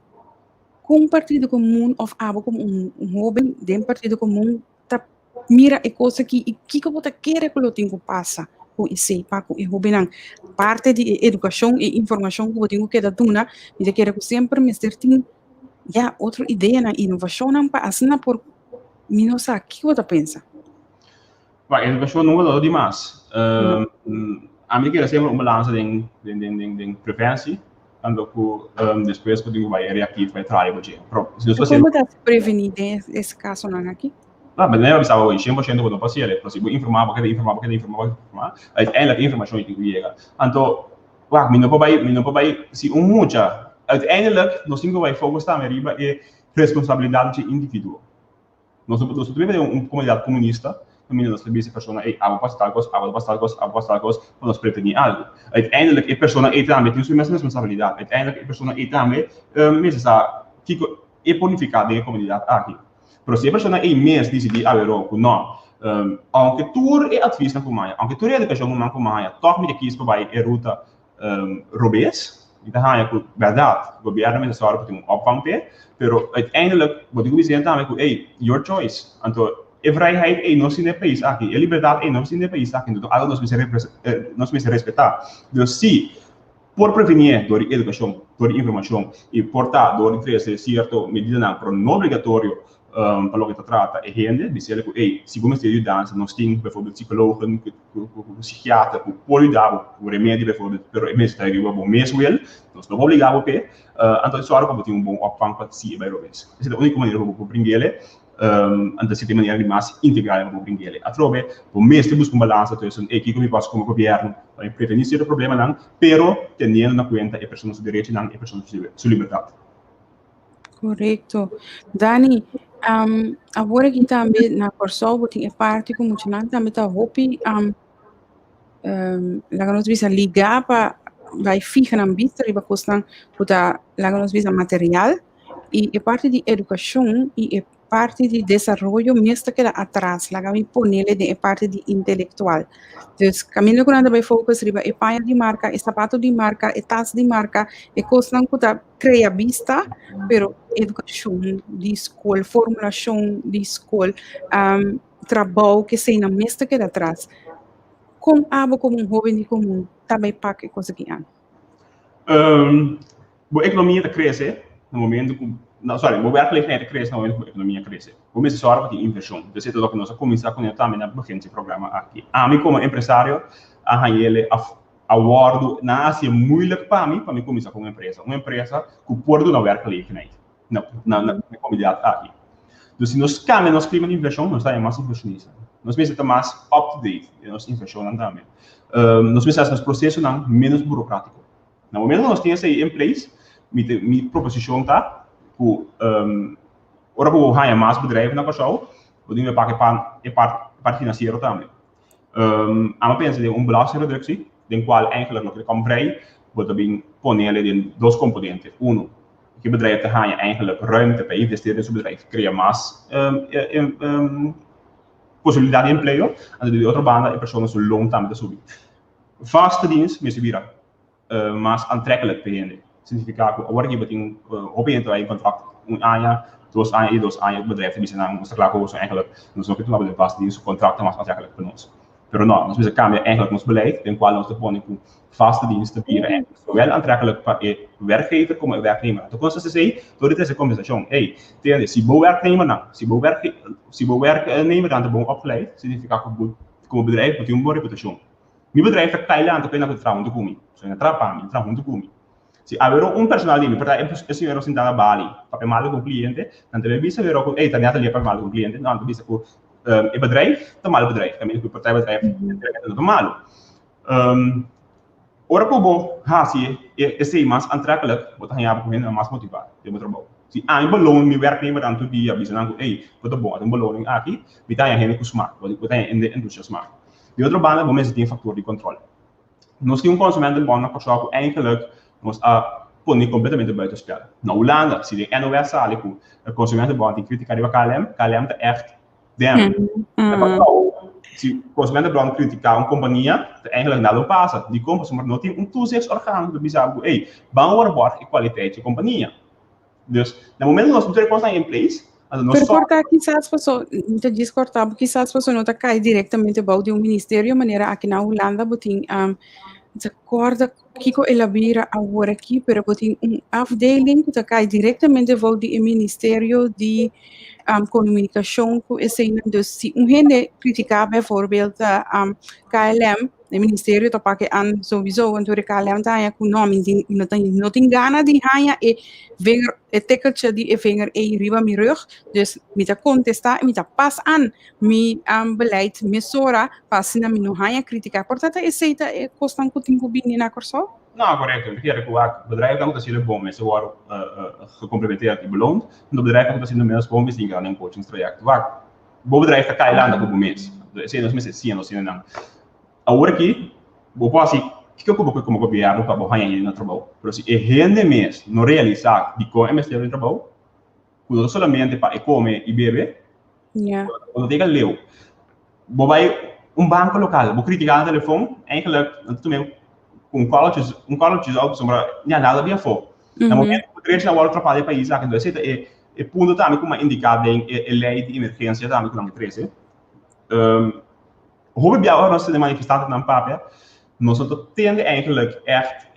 Com partido comum of abo como hobby de partido comum tá mira e coisa que você quer que o tempo passa. Esse paco e rubinan parte de educação e informação que eu tenho que dar tuna e de querer que sempre me tem já outra ideia na inovação não para assim por mim não sabe o que você pensa. A educação não é demais. A mim que sempre uma balança de prevenção quando que depois que eu vai reativo vai trabalhar com gente. Como dá prevenir esse caso não aqui? Maar nee, we zouden wel 100% worden passeren. Dus ik moet informar, uiteindelijk informatie die we hebben. En toen, wacht, mijn bij, si mucha. Uiteindelijk, nós temos que focar na riba e responsabilidade do indivíduo. Nós temos uma comunidade comunista, também nós temos pessoas aí, abo pastalgos, para nós prevenir algo. Uiteindelijk, a pessoa aí também tem sua mesma responsabilidade. Uiteindelijk, a pessoa aí também, mesmo essa, que é bonificada na comunidade aqui. Pero se a pessoa é imensa decidir a ver não, aunque tu é ativismo com mais, aunque tu é educação com mais, toch me aqui para a ruta robês, então é com verdade, o governo me sorte para um opvang pero uiteindelijk wat ik wil zeggen também que hey, your choice, então a vrijheid é não se no país aqui, a liberdade é não se no país aqui, então algo nós me respeitar. Então se por prevenir door educação, door informação e portar door oferecer certo medida não obrigatório para o que trata é gente, dizer que ei, se você está ajudando, nós temos, por exemplo, psicólogo, psiquiatra, que pode ajudar, o remédio, por exemplo, pero é mesmo que o mesmo ele, nós não obrigamos a então isso é algo que tem bom opvang para si e para eles. Essa é a única maneira para brincar ele, então se tem maneira de mais integral para brincar ele. Atrove, o mesmo busca balança, então é que como posso como governo para prevenir esse problema não, pero tendo na conta a pessoa seu direito não, a pessoa sua liberdade. Correto. Dani, agora que também na Corsol tem parte como tinha também tá hopi lá nós visa ligar para vai ficar na vista e vai custar para lá nós visa material e a parte de educação e a parte de desenvolvimento mesmo que lá atrás lá vai ponerle de a parte de intelectual. Então, caminho que nada vai focus riba e paia de marca, e sapato de marca, e taça de marca, e coisa que tá cria vista, pero educação de escola, formulação de escola, trabalho que sei na mesmo que lá atrás. Com abo como jovem de comum, também para que coisa que há. A economia está crescendo no momento que o werkgelegenheid cresce no momento que a economia cresce. O mesmo sorte de inversão. Então, isso é tudo que nós começamos a conectar também no programa aqui. A mim, como empresário, ele awardo na Ásia muito para mim começar com uma empresa. Uma empresa que pode na werkgelegenheid. Na comunidade aqui. Então, se nós cambiamos nosso clima de inversão, nós estamos mais inversionistas. Nós precisamos mais up-to-date em nossa inversão também. Nós precisamos nosso processo menos burocrático. No momento que nós temos aí em place, minha proposição está que ora que eu ganho mais bedrijven na Kosovo, eu tenho que pagar parte financeira também. A pensa de belastingreductie, den qual eigenlijk nog kan vrij, wordt er panelen in dois componenten. Uno, je bedrijf te gaan je eigenlijk ruimte bij investeren in zo'n bedrijf, creëer más possibilidad de empleo, en de andere baan in personen zo loon también te subir. Vaste dienst, me subirá, más aantrekkelijk bij hen. Significa que ahora que beting opento aí contrato año, 2 anos e 2 anos bedrijf te bieden aan ons klaar so eigenlijk ons nog niet maar vaste dienst contracten más aantrekkelijk voor ons. Pero no, nós precisamos cambiar eigenlijk ons beleid, in qual nós te ponen com vaste diensten bieden, zowel aantrekkelijk para o werkgever como o werknemer. Então, quando você sei, toda essa conversação, hey, entende? Se o werknemer não, se o werknemer dan te bom opgeleid, significa que como bedrijf moet uma boa reputação. Meu bedrijf é Thailand, eu tenho que trabalhar junto comigo, se eu trabalho junto comigo. Se haver personal de mim, porque é senhor sentado na Bali, para mal com o cliente, não deve visa ver que, hey, também ali para mal com o cliente, não deve visa que o bedrijf, te mal bedrijf, também que o bedrijf é te malo. Ora que bom, se é mais aantrekkelijk, wat gaan je hebben mais motivado, de meu trabalho. Se há beloning, meu werknemer dan todo dia, bisa não, hey, wat bom, tem beloning aqui, me dá gente com smart, wat tem in de indústria smart. De outra banda, bom, mas tem fator de controle. Nós temos consumenten bom na Kosovo, eigenlijk nós põe completamente buiten spel. Na Holanda, se de NOS sale que o consumenten bom tem criticar o KLM tá echt damn. Se o consumenten bom criticar companhia, eigenlijk nada passa. Die consumenten não tem toezichtsorgaan que bisa, hey, waarborg e kwaliteit de companhia. Dus, no momento que nós não temos em place, pero cortar quizás pasó, te diz cortar, quizás pasó não tá cai diretamente about de ministério, maneira aqui na Holanda, botin de acorda que elabora agora aqui, pero botin afdeling que tá cai diretamente about de ministério de comunicação com esse dus se gente criticar bijvoorbeeld KLM, o ministério está para que sowieso want de KLM tá aí com nome de não tem gana de ganhar e vinger het tikkeltje die vinger riba mi rug dus met contestar met pas aan mi beleid mesora pas na mi no ganhar criticar portanto esse é costan que tem que na corso. Não, correto. Ik denk dat het bedrijf dat is bom, mensen worden gecomplimenteerd en beloond. En het bedrijf dat is in de mensen bom is die gaan in een coachingstraject. Waar het bedrijf dat kan je landen op mensen. Dus zijn mensen zien als in dan. Agora aqui, vou passar que eu como governo para borrar ainda no trabalho. Pero se gente mesmo não realizar de como é no trabalho, quando solamente para comer e beber, quando tem que ler, vou vai banco local, vou criticar no telefone, eigenlijk também um college algo sobre nada via fora. No momento que o direito na hora trabalha para isso, então esse é ponto também como indicado em lei de emergência também com a empresa. Hoe we bij ons de manifestatie aan papia, nós tenden eigenlijk echt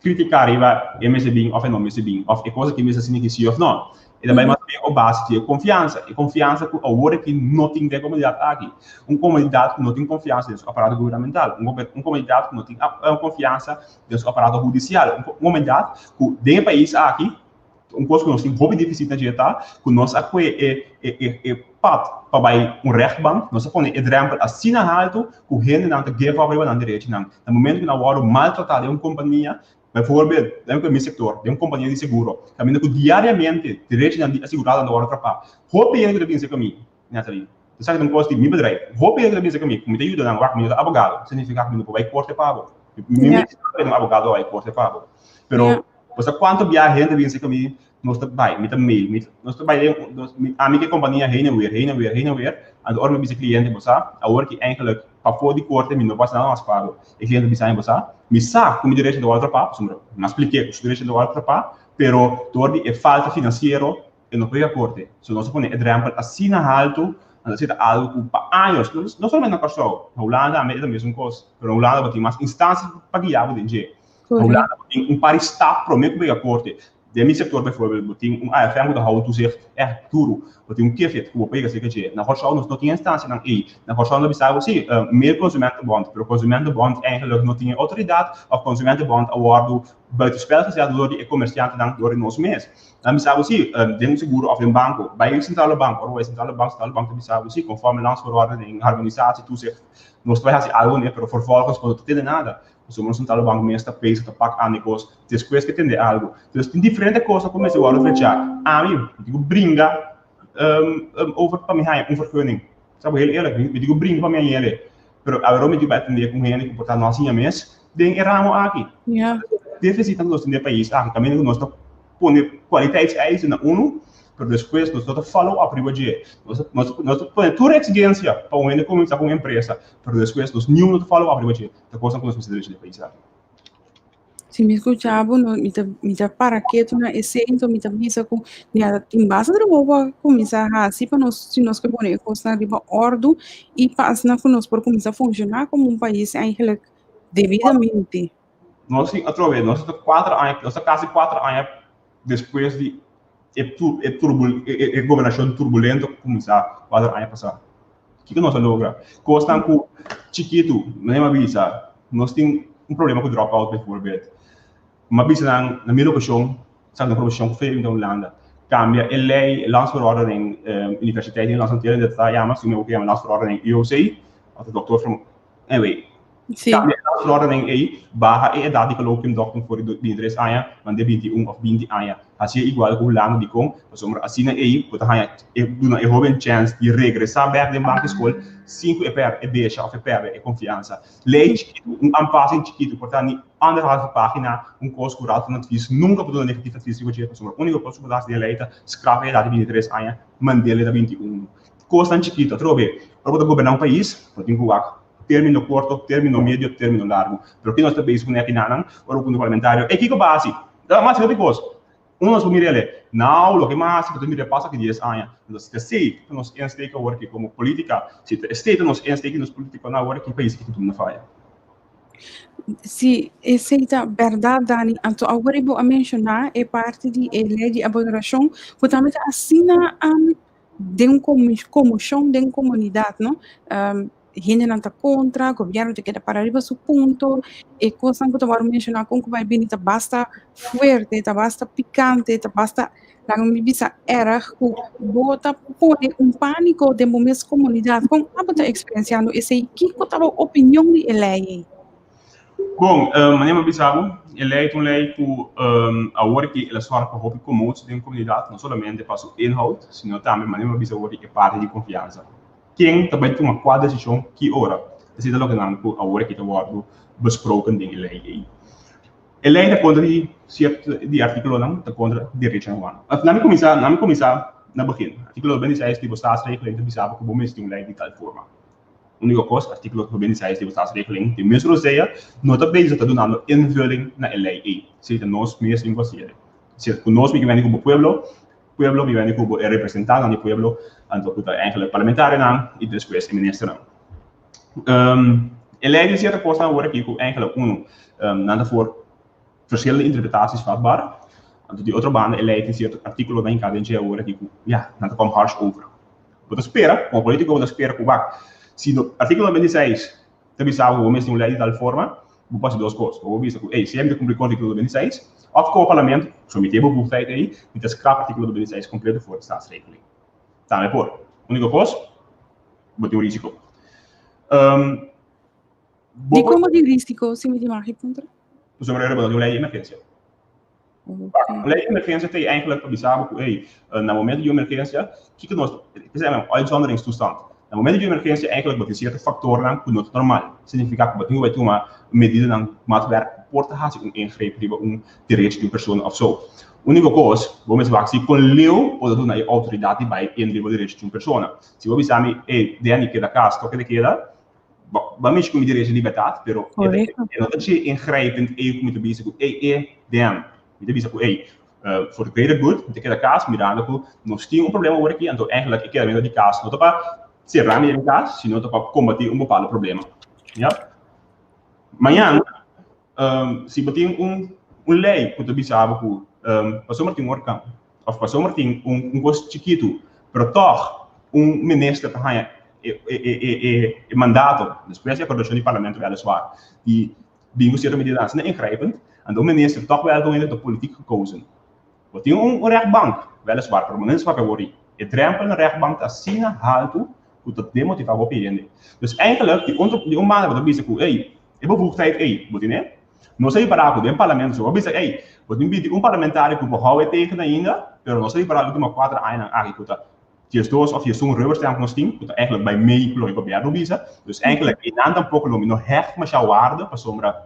criticar a MSB of não MSB, of a coisa que me significa sim ou não. E também mais bem o base de confiança. E confiança que agora que não tem de comunidade aqui. Comunidade que não tem confiança no aparato governamental. Comunidade que não tem confiança no aparato judicial. Comunidade que dentro do país aqui, coisa que nós temos hobby difícil na dieta, que nós aqui pad para rechtbank, nós põe drempel assim na alto, que gente não te give over aan direito não. No momento que nós vamos maltratar de companhia, bijvoorbeeld, de meu setor, de companhia de seguro, caminho que diariamente direito não assegurado na hora para hope ele que pensa comigo, Nathalie. Tu sabe um custo de meu bedrijf. Hope ele que pensa comigo, me ajuda não, vai comigo advogado, significa que não vai corte pago. Me um advogado vai corte pago. Pero você quanto viaja gente pensa comigo, nós trabalhamos, met een mail, nós trabalhamos, a minha companhia heen en weer, en de orde met cliënten bossa, agora que eigenlijk, para fora de corte, não passa nada mais pago, e cliente bisa bossa, me sabe como direito do outro papo, mas expliquei o direito do outro papo, pero todo é falta financeiro e não pega corte, se nós põe drempel assim na alto, and zit algo para anos, não somente na Kosovo, na Holanda é a mesma coisa, pero na Holanda tem mais instâncias para guiar o DG. Holanda tem partisipa prometo bem a corte. De mijn sector bijvoorbeeld, tem AFM moet houden toezicht echt duro. Wat een keer het hoe pega zeker je. Na horsal nos não tinha instância na E. Na horsal não bisava sim, meer consumentenbond, pero consumentenbond eigenlijk não tinha autoridade of consumentenbond awardo buitenspel gezet door die commercianten dan door in ons mês. Dan bisava sim, tem seguro of een banco, bij een centrale bank, of een centrale bank bisava sim, conforme landsverordening, harmonisatie, toezicht. Nós vai fazer algo, né, pero vervolgens quando não tem nada. Os humanos não bem mesmo peso que paga anicos, depois que tem algo. Então tem diferentes coisas como esse valor fechar. Mim, digo brinca over para mim aí vergunning. Sabe heel eerlijk, digo brinca para mim ele. Pero agora me digo atender com ele que portar nós em mês, tem erramo aqui. Yeah. Deficit nós no país, aqui também nós tá pondo qualidade na ONU. Pero depois nós estamos follow up riba de nós põe toda exigência para o começar com uma empresa, pero depois nós não follow up riba de a coisa que nós precisamos de país. Se me escuchava, me para quieto na essência, me visa com em base da roupa começar assim para nós se nós que bonecos na riba ordo e passa com nós por começar a funcionar como um país eigenlijk devidamente. Nós sim, através nós estamos 4 anos, nós quase 4 anos depois de governação turbulenta começar 4 anos passar. O que nós logra? Costa com chiquito, nem uma visa. Nós tem problema com dropout bijvoorbeeld. Uma visa na minha opção, sabe na profissão que fez em Holanda. Cambia a lei, landsverordening, universiteit in landsverordening, dat staat ja, maar toen ook een landsverordening IOC, als de dokter van, anyway. Cambia a landsverordening barra e dati que logo que dokter voor die 3 anos, want de 21 of 20 anos. Assim é igual com o Holanda de com, mas assim aí, porque a jovem chance de regressar back de banca escola, 5 é deixa, ou perde confiança. Lei chiquito, anpassing chiquito, portanto, anderhalve página, curso curado na advies, nunca pode dar negativo advies que você faz. A única coisa que você leita, escreve da 23 anos, mandele da 21. Costa chiquito, trobe, para governar um país, pode incluir termino curto, termino médio, termino largo. Porque nós também isso aqui não, ou o parlamentário, é que a base, dá mais de coisa. Nós vamos ver não, o que mais que também passa que 10 anos, nós sei que nós insteken work como política, se state nós insteken nos política na work que país que tudo não falha. Se essa verdade, Dani, então agora eu vou mencionar é parte de lei de abominação, que também assina de comissão de comunidade, não? Gente não está contra, o governo tem que dar para arriba seu ponto, e coisa que eu vou mencionar como que vai vir, está basta forte, está basta picante, está basta lá me bisa era que bota pode pânico de momentos comunidade, com a bota experienciando esse que estava opinião de lei. Bom, maneira bizarro, lei que a hora que ela só para hobby comum de comunidade, não somente para o inhoud, sino também maneira bizarro que é parte de confiança. Quem também tem uma quadra decisão que ora, assim da logo não a hora que está word besproken ding lei. A lei da contra de artigo não da contra direito humano. Não começar na begin. Artigo 26 die staatsregeling te bizarro que bom is de lei de tal forma. Única coisa, artigo 26 die staatsregeling die mesmo seja nota bezig te doen aan de invulling na lei. Seja nós mesmo negociar. Seja nós que vem como pueblo me viene como representante del pueblo, entonces eigenlijk parlementariër aan, y después minister aan. En leiden cierta cosa ahora que eigenlijk nada voor verschillende interpretaties vatbaar. En die andere baan leidt in cierto artículo da encadencia ahora que ja, nada komt harsh over. Wat espera, como político, wat espera que si no artículo 26 te bisaba como mesmo lei de tal forma, vou fazer duas coisas. Vou dizer que, se é de cumprir com o artículo 26, of com o parlamento, submeter a bevoegdheid aí, e te scrap artículo 26 completo voor de staatsregeling. Daarmee voor. Única coisa, vou ter um risco. De como de risco, se me dimag punter? Dus we hebben een lei de emergência. Een lei de emergência tem eigenlijk para bisaba que, na momento de emergência, que nós, fizemos uma uitzonderingstoestand. No momento de emergência, eigenlijk wat certa factoren que não é normal. Significa que vai ter uma medida na maatwerk porta haast ingreep die direito de persoon of zo. Única coisa, vamos ver se com leu ou na autoridade vai ingreep direito de persoon. Se você sabe, Dani que da casa, toque de queda, vamos com direito de liberdade, pero não tem ingreepend como te bezig Dan, te bezig voor de greater good, te queda casa, mirando que nós temos problema hoje aqui, então eigenlijk ik quero de casa, não para cerrar minha casa, senão para combater bepaalde problema. Ja? Amanhã, se botem lei que tu bisava que passou tem um orcão, ou passou tem gosto chiquito, pero toch ministro que ganha mandato, depois a condução do parlamento é zwaar, e bingo zeer medidas niet ingrijpend, en de minister toch wel gewoon de politiek gekozen. Wat die rechtbank, weliswaar permanent wat worden, het drempel een rechtbank te zien haalt hoe dat demotiveren op je. Dus eigenlijk die onmannen wat bezig hoe, je bevoegdheid, moet je niet? No sei para o parlamento, zo bezig, wat die parlementari que behouden tegen ainda, pero no sei para de uma 4 anos agikuta. Je stoos of je zo'n rubberstamp nog sting, dat eigenlijk bij mij klooi governo bisa. Dus eigenlijk in aantal pokolom nog hecht maar jouw waarde, pas sombra.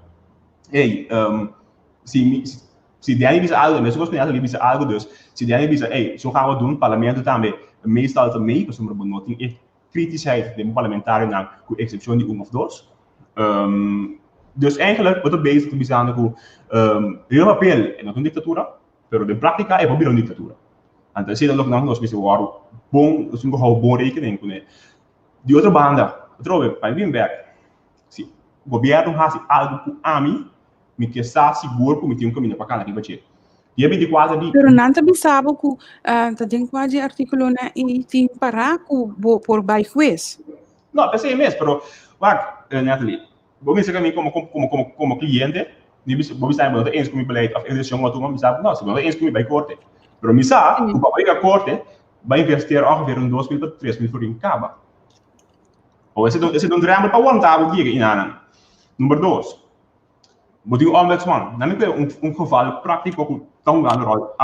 Se der bisa algo, mas gosto de bisa algo dus. Se der bisa, zo gaan we doen, parlamento também meestal te mee, pas sombra benoting kritischheid de parlamentario na com excepção de of dos. Dus eigenlijk wat er bezig te bisa na com heel papel en een dictatura, pero de prática é proberen een dictatura. Então, se nós não nos o bom, nós temos que bom rekening com ele. De outra banda, trouxe para vir back. Se o governo faz algo com a mim, me que está seguro que me tem caminho para cá na riba che. Dia 24 di. Pero não também sabe que tá dentro de artigo na e tem para por by juez. Não, pensei mesmo, pero Natalie, vou me dizer que como cliente, vou me estar eens com o beleid of decisão wat me sabe, não, se vou eens com o by corte. Pero me sabe, o papai que corte vai investir ongeveer 2.000 tot 3.000 voor in kaba. Ou esse não drama para one table diga inanan. Número 2. Moet u ombudsman. Dan heb je geval prático que estão ganhando rol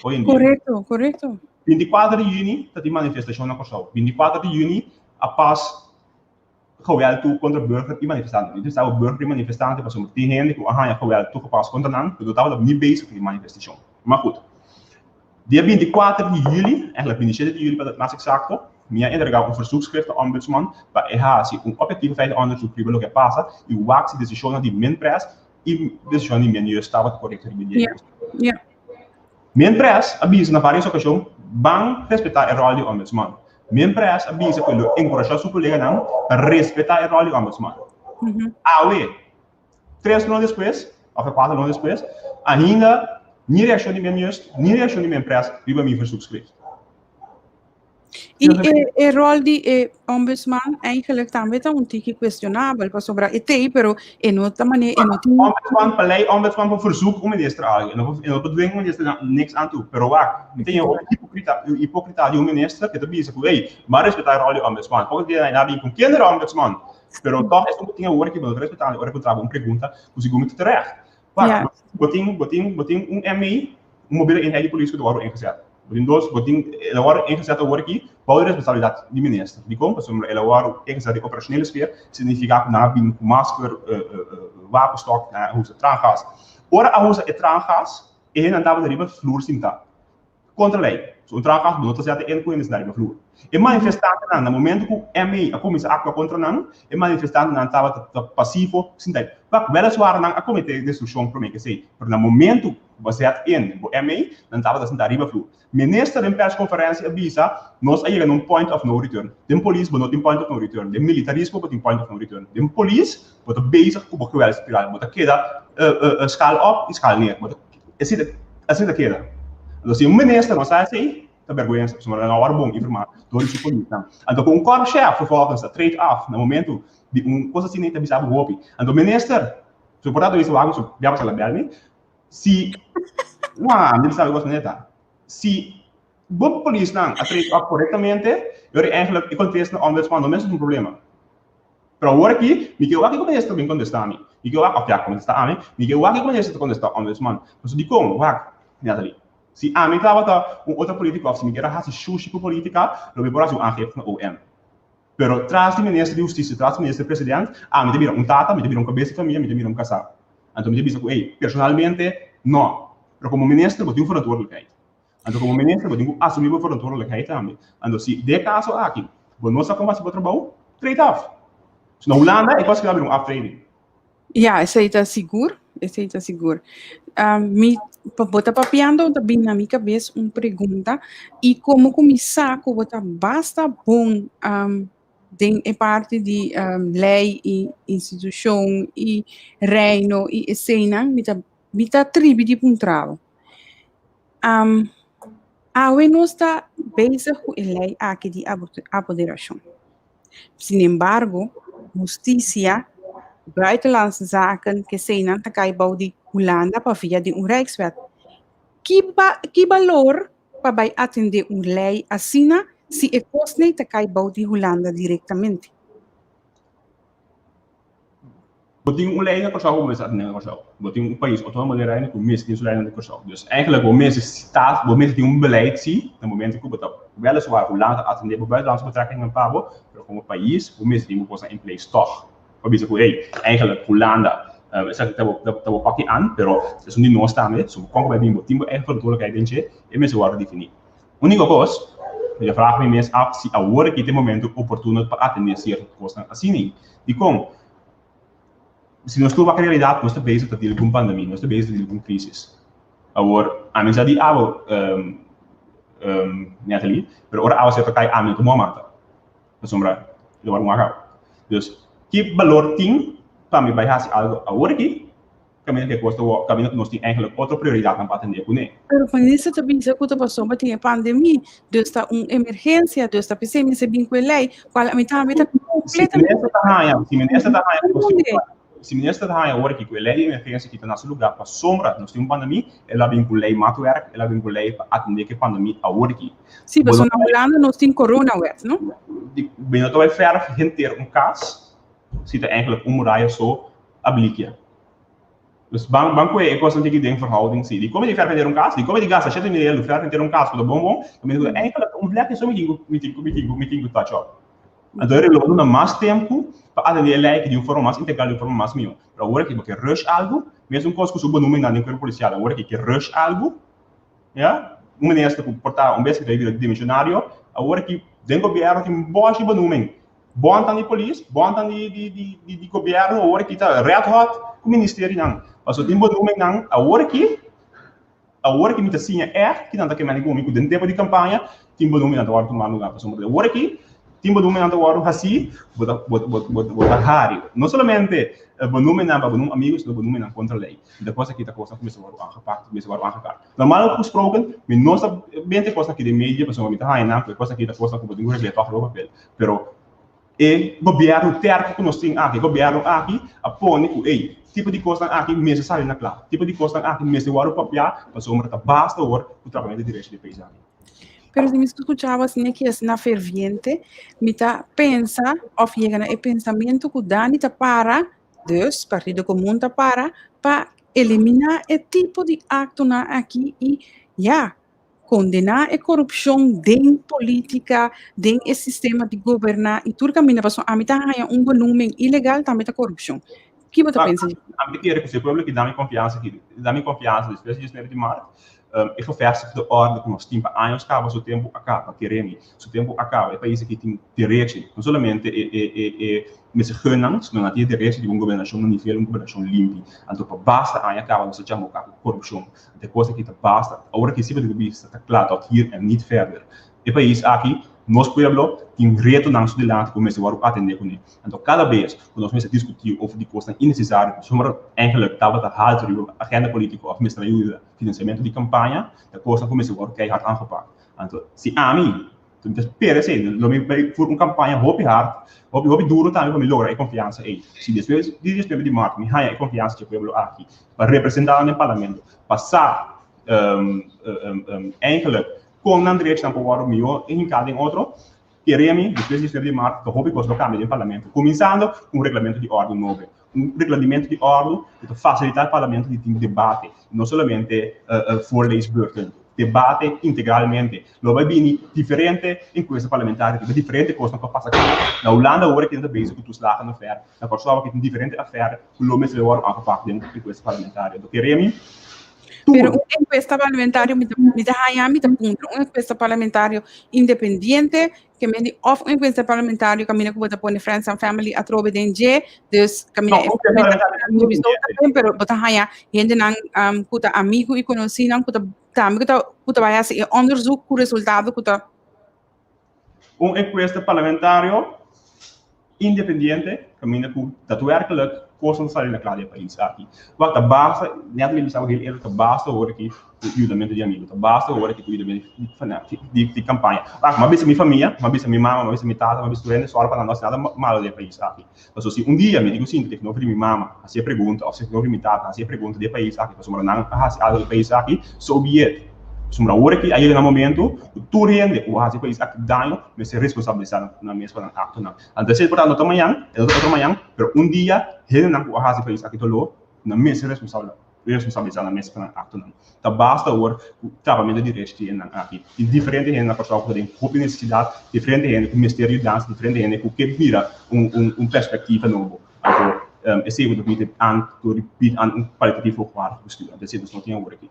hoje em dia. Correto. 24 de junho, dat die manifestação na Kosovo. 24 de junho, após geweld contra burger e manifestante. Dit is de burger e manifestante, pas om die heen, die geweld toegepast contra nan, dus dat we niet bezig met die manifestação. Maar goed. Dia 24 de julho, eigenlijk 27 de julho para mais exacto, minha entregar verzoekschrift aan ombudsman, waar hij objectieve feiten onderzoek privé que passa e o wacht decisão de min prijs e decisão de min juist estava correto remediar. Ja. Min prijs avisa na várias ocasiões, bang respeitar a rol de ombudsman. Min prijs avisa que ele encoraja seu colega não para respeitar a rol de ombudsman. Awe, 3 anos depois, ou 4 anos depois, ainda niet reactie meer juist, niet reactie meer prijs, wie bij mij verzoekschrift. E o rol de ombudsman eigenlijk também está tique questionável para sobrar ET, pero en outra maneira, ombudsman pelei, ombudsman voor verzoek om minister aan, en op bedwingen minister niks aan toe, pero wacht, meteen je ook hypocrita die minister, que te bezig hoe, maar respectar rol de ombudsman, porque dia na bem com kinderen ombudsman, pero toch is ook tinha work que wil respectar, hora que trabalho pergunta, dus ik moet het terecht. Wacht, boting ME, mobiele eenheid política do oro ingezet. Boting dos, ela oro ingezet ao aqui, qual é a responsabilidade do ministro? De como, sobre ela oro ingezet de operacionele sfeer, significa que na bin com máscara, wapenstok, hoe ze traangas. Ora a hoe ze traangas, e não dava de riba vloer sinta. Contra lei. Zo'n traangas moet dat zetten in koeien is daar de vloer. E manifestante na momento que ME a comissão actua contra nan, e manifestante na tava passivo sinta. Pak weliswaar na a comitê de discussão para mim que sei, pero no momento baseado em o ME, não tava da sinta riba vloer. Minister em persconferência avisa, nós aí num point of no return. Dem police não point of no return. Dem militarismo não point of no return. Dem police wordt bezig com o geweld spiraal, moet queda schaal op e schaal neer. Moet assim da queda. Então se minister não sai assim, tá vergonha, se não é hora bom informar, door de politie. Então com korpschef vervolgens dat treedt af, no momento de coisa assim nem tá bisabo golpe. Então minister, se portado isso algo, so já passa lá bem, se não sabe o que neta. Se o polícia não treedt af corretamente, eu eigenlijk contesta na ombudsman, não é um problema. Para agora aqui, me que eu aqui começo também contestar me. Me que eu aqui contestar a mim, me que eu aqui começo a contestar ombudsman. Mas de como, Natalie. Se a mim estava outra política, se me quer fazer sushi com política, eu vou fazer aangifte na OM. Pero traz de ministro de justiça, traz de ministro presidente, me devia tata, me devia cabeça de família, me devia casar. Então me devia personalmente, não. Pero como ministro, eu tenho verantwoordelijkheid. Então como ministro, eu tenho assumir a verantwoordelijkheid também. Então se de caso aqui, não sabe como se pode trabalhar, trade off. Se na Holanda, eu posso criar aftreding. Ja, esse aí tá seguro. Me bota papiando também na minha cabeça uma pergunta e como começar com bota basta bom tem é parte de lei e instituição e reino e cena, mita tribo de puntralo. A não está bezig com a lei aqui de apoderação. Sin embargo, justiça, buitenlandse zaken, que zijn te kijken die Holanda pa via de Rijkswet. Que valor para atender lei assim, se é coste te kijken de Holanda diretamente? Boting lei na Kosovo, mas atender na Kosovo. Boting país, outra maneira ainda que o mês tem lei na Kosovo. Dus eigenlijk o mês staat, o mês tem beleid zie, no momento que o botar weliswaar Holanda atender por buitenlandse betrekkingen pabo, pero como país, o mês tem uma coisa em place toch. Wat is het? Eigenlijk Holanda, zeg dat we pakken aan, pero dat is niet nog staan, zo komen wij bij motivo eigen verantwoordelijkheid in je, en mensen worden definir. Única coisa, je vraagt me mensen af, se agora que tem momento oportuno para atender certas coisas assim, e como se nós estamos na realidade, nós estamos bezig met een pandemie, nós estamos bezig met een crisis. Agora, a mensagem de abo, Nathalie, pero ora abo se toca a mim como mata. Na sombra, eu vou marcar. Dus, que valor tem para me baixar algo agora aqui? Caminho que custa, caminho que nós temos eigenlijk outra prioridade para atender com ele. Pero quando isso também se escuta passou, mas tem a pandemia, dus está uma emergência, dus está pensando se bem com a lei, qual a metade completamente. Se minister está agora que com a lei de emergência que está nesse lugar para sombra, nós temos pandemia, ela vem com lei maatwerk, ela vem com lei para atender que pandemia agora aqui. Sim, mas na Holanda nós temos coronavírus, não? Ben dat wij verder geen kaas, ziet er eigenlijk muralha zo ablikia. Dus banco é coisa que tem verhouding zie. Die komen die verder kaas, die komen die gas, als je het niet heel verder een kaas voor de bonbon, dan ben je eigenlijk vlek is zo met touch up. En daar hebben we nog mais tempo para atender lei de forma mais integral, de forma mais melhor. Para agora que rush algo, mesmo coisa que o nome não tem policial, agora que rush algo, ja, uma nesta portar um beijo que dimensionário, agora que dentro do governo tem boas e benoeming. Bom dan die polícia, bom dan die governo, agora que está red hot com o ministério não. Mas o tem benoeming não, agora que me está assim que não está que mais comigo dentro tempo de campanha, tem benoeming não agora tomar lugar para sombra. Agora que tem benoeming não agora assim, botar hari. Não somente benoeming não para benoem amigos, não benoeming não contra lei. Depois aqui está coisa que me agora aangepakt, me agora aangekaart. Normaal gesproken, me não está bem ter coisa aqui de mídia, pessoal me está aí não, porque coisa aqui está coisa que eu tenho que levar para o papel. Pero e governo terco que nós temos aqui, governo aqui, apone que tipo de coisa aqui mesmo sai na clara, tipo de coisa aqui mesmo agora o papel, mas o mercado basta agora o trabalho de direito de país. Pero se me escuchava assim que é na ferviente, me tá pensa, ou chega no pensamento que Dani tá para, dus partido comum tá para eliminar o tipo de acto na aqui e condenar a corrupção dentro política, dentro do sistema de governar e tudo caminho para a mitad há volume ilegal também da corrupção. O que você pensa? A mim querer que o povo que dá me confiança depois de 9 de março, eu confesso de ordem que nós temos anos acaba, o tempo acaba, queremos, o tempo acaba, é país que tem direito, não somente mas gunnans, não tem direito de uma governação no nível de uma governação limpa, então basta aí acaba nós chamamos corrupção, depois que basta, agora que se pode vista está claro que hier en niet verder, é país aqui nós pueblo tem reto na nossa delante como se vai atender com ele. Então cada vez que nós vamos discutir over die kosten innecessário, sommer eigenlijk dat we de haalt over agenda política of mesmo ajuda financiamento de campanha, de kosten como se vai keihard aangepakt. Então se a mim, então espera se, lo me voor uma campanha hopi hard, hopi duro também para melhorar a confiança aí. Se depois de marca, me há a confiança que o pueblo aqui para representar no parlamento, passar eigenlijk com não direito não para o meu em cada outro queremos depois de março que houve coisa local no parlamento começando com regulamento de ordem novo regulamento de ordem que facilitar o parlamento de ter debate não somente voorleesbeurten debate integralmente lo vai vir diferente em coisa parlamentar diferente coisa que passa aqui na Holanda agora que ainda bezig com os lagen na ver na Kosovo que tem diferente affaire que lo mesmo agora aangepakt dentro de coisa parlamentar então queremos Pero un encuesta parlamentario me punto, un encuesta parlamentario independiente que me of un encuesta parlamentario camina como te pone Friends and Family a trove den je, dus camina pero bota haya gente nang kuta amigo e conhecido kuta kuta vai assim onderzoek ku resultado kuta encuesta parlamentario independiente, caminha com daadwerkelijk kosten sair na classe país aqui. Wat basta, net mesmo sabe que ele basta agora que o ajudamento de amigos, basta agora que o ajudamento de campanha. Mas bisa minha família, mas bisa minha mama, mas bisa minha tata, mas bisa doente só para nós nada mal de país aqui. Então se um dia me digo sim, que não minha mama, assim a pergunta, ou se não minha tata, assim a pergunta de país aqui, para somar não algo de país aqui, so be it. Sumra hora que aí no momento tu rende o hasil país aqui dano, mas se responsabilizar na mesma acto não. Então se portanto amanhã, outro amanhã, pero um dia ele não o hasil país aqui tolo, na mesma responsabilizar na mesma acto não. Tá basta agora o trabalho de direito aqui. E diferente rende na pessoa que tem pouca necessidade, diferente rende com mistério de dança, diferente rende com que vira perspectiva novo. Então esse é o que an qualitativo para o estudante. Esse não tinha agora aqui.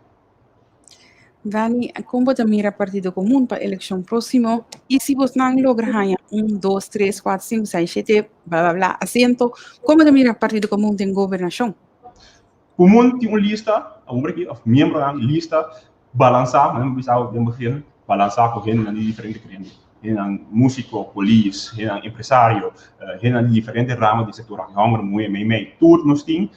Dani, como você mira partido comum para a eleição próxima? E se você não logra ganhar 1, 2, 3, 4, 5, 6, 7, blá blá blá, assento, como você mira partido comum tem governação? Comum tem uma lista, aqui, membro da lista, balançar, não precisa balançar com gente de diferentes clientes. Gente músico, polícia, gente empresário, gente de diferentes ramos do setor, tudo nós tem,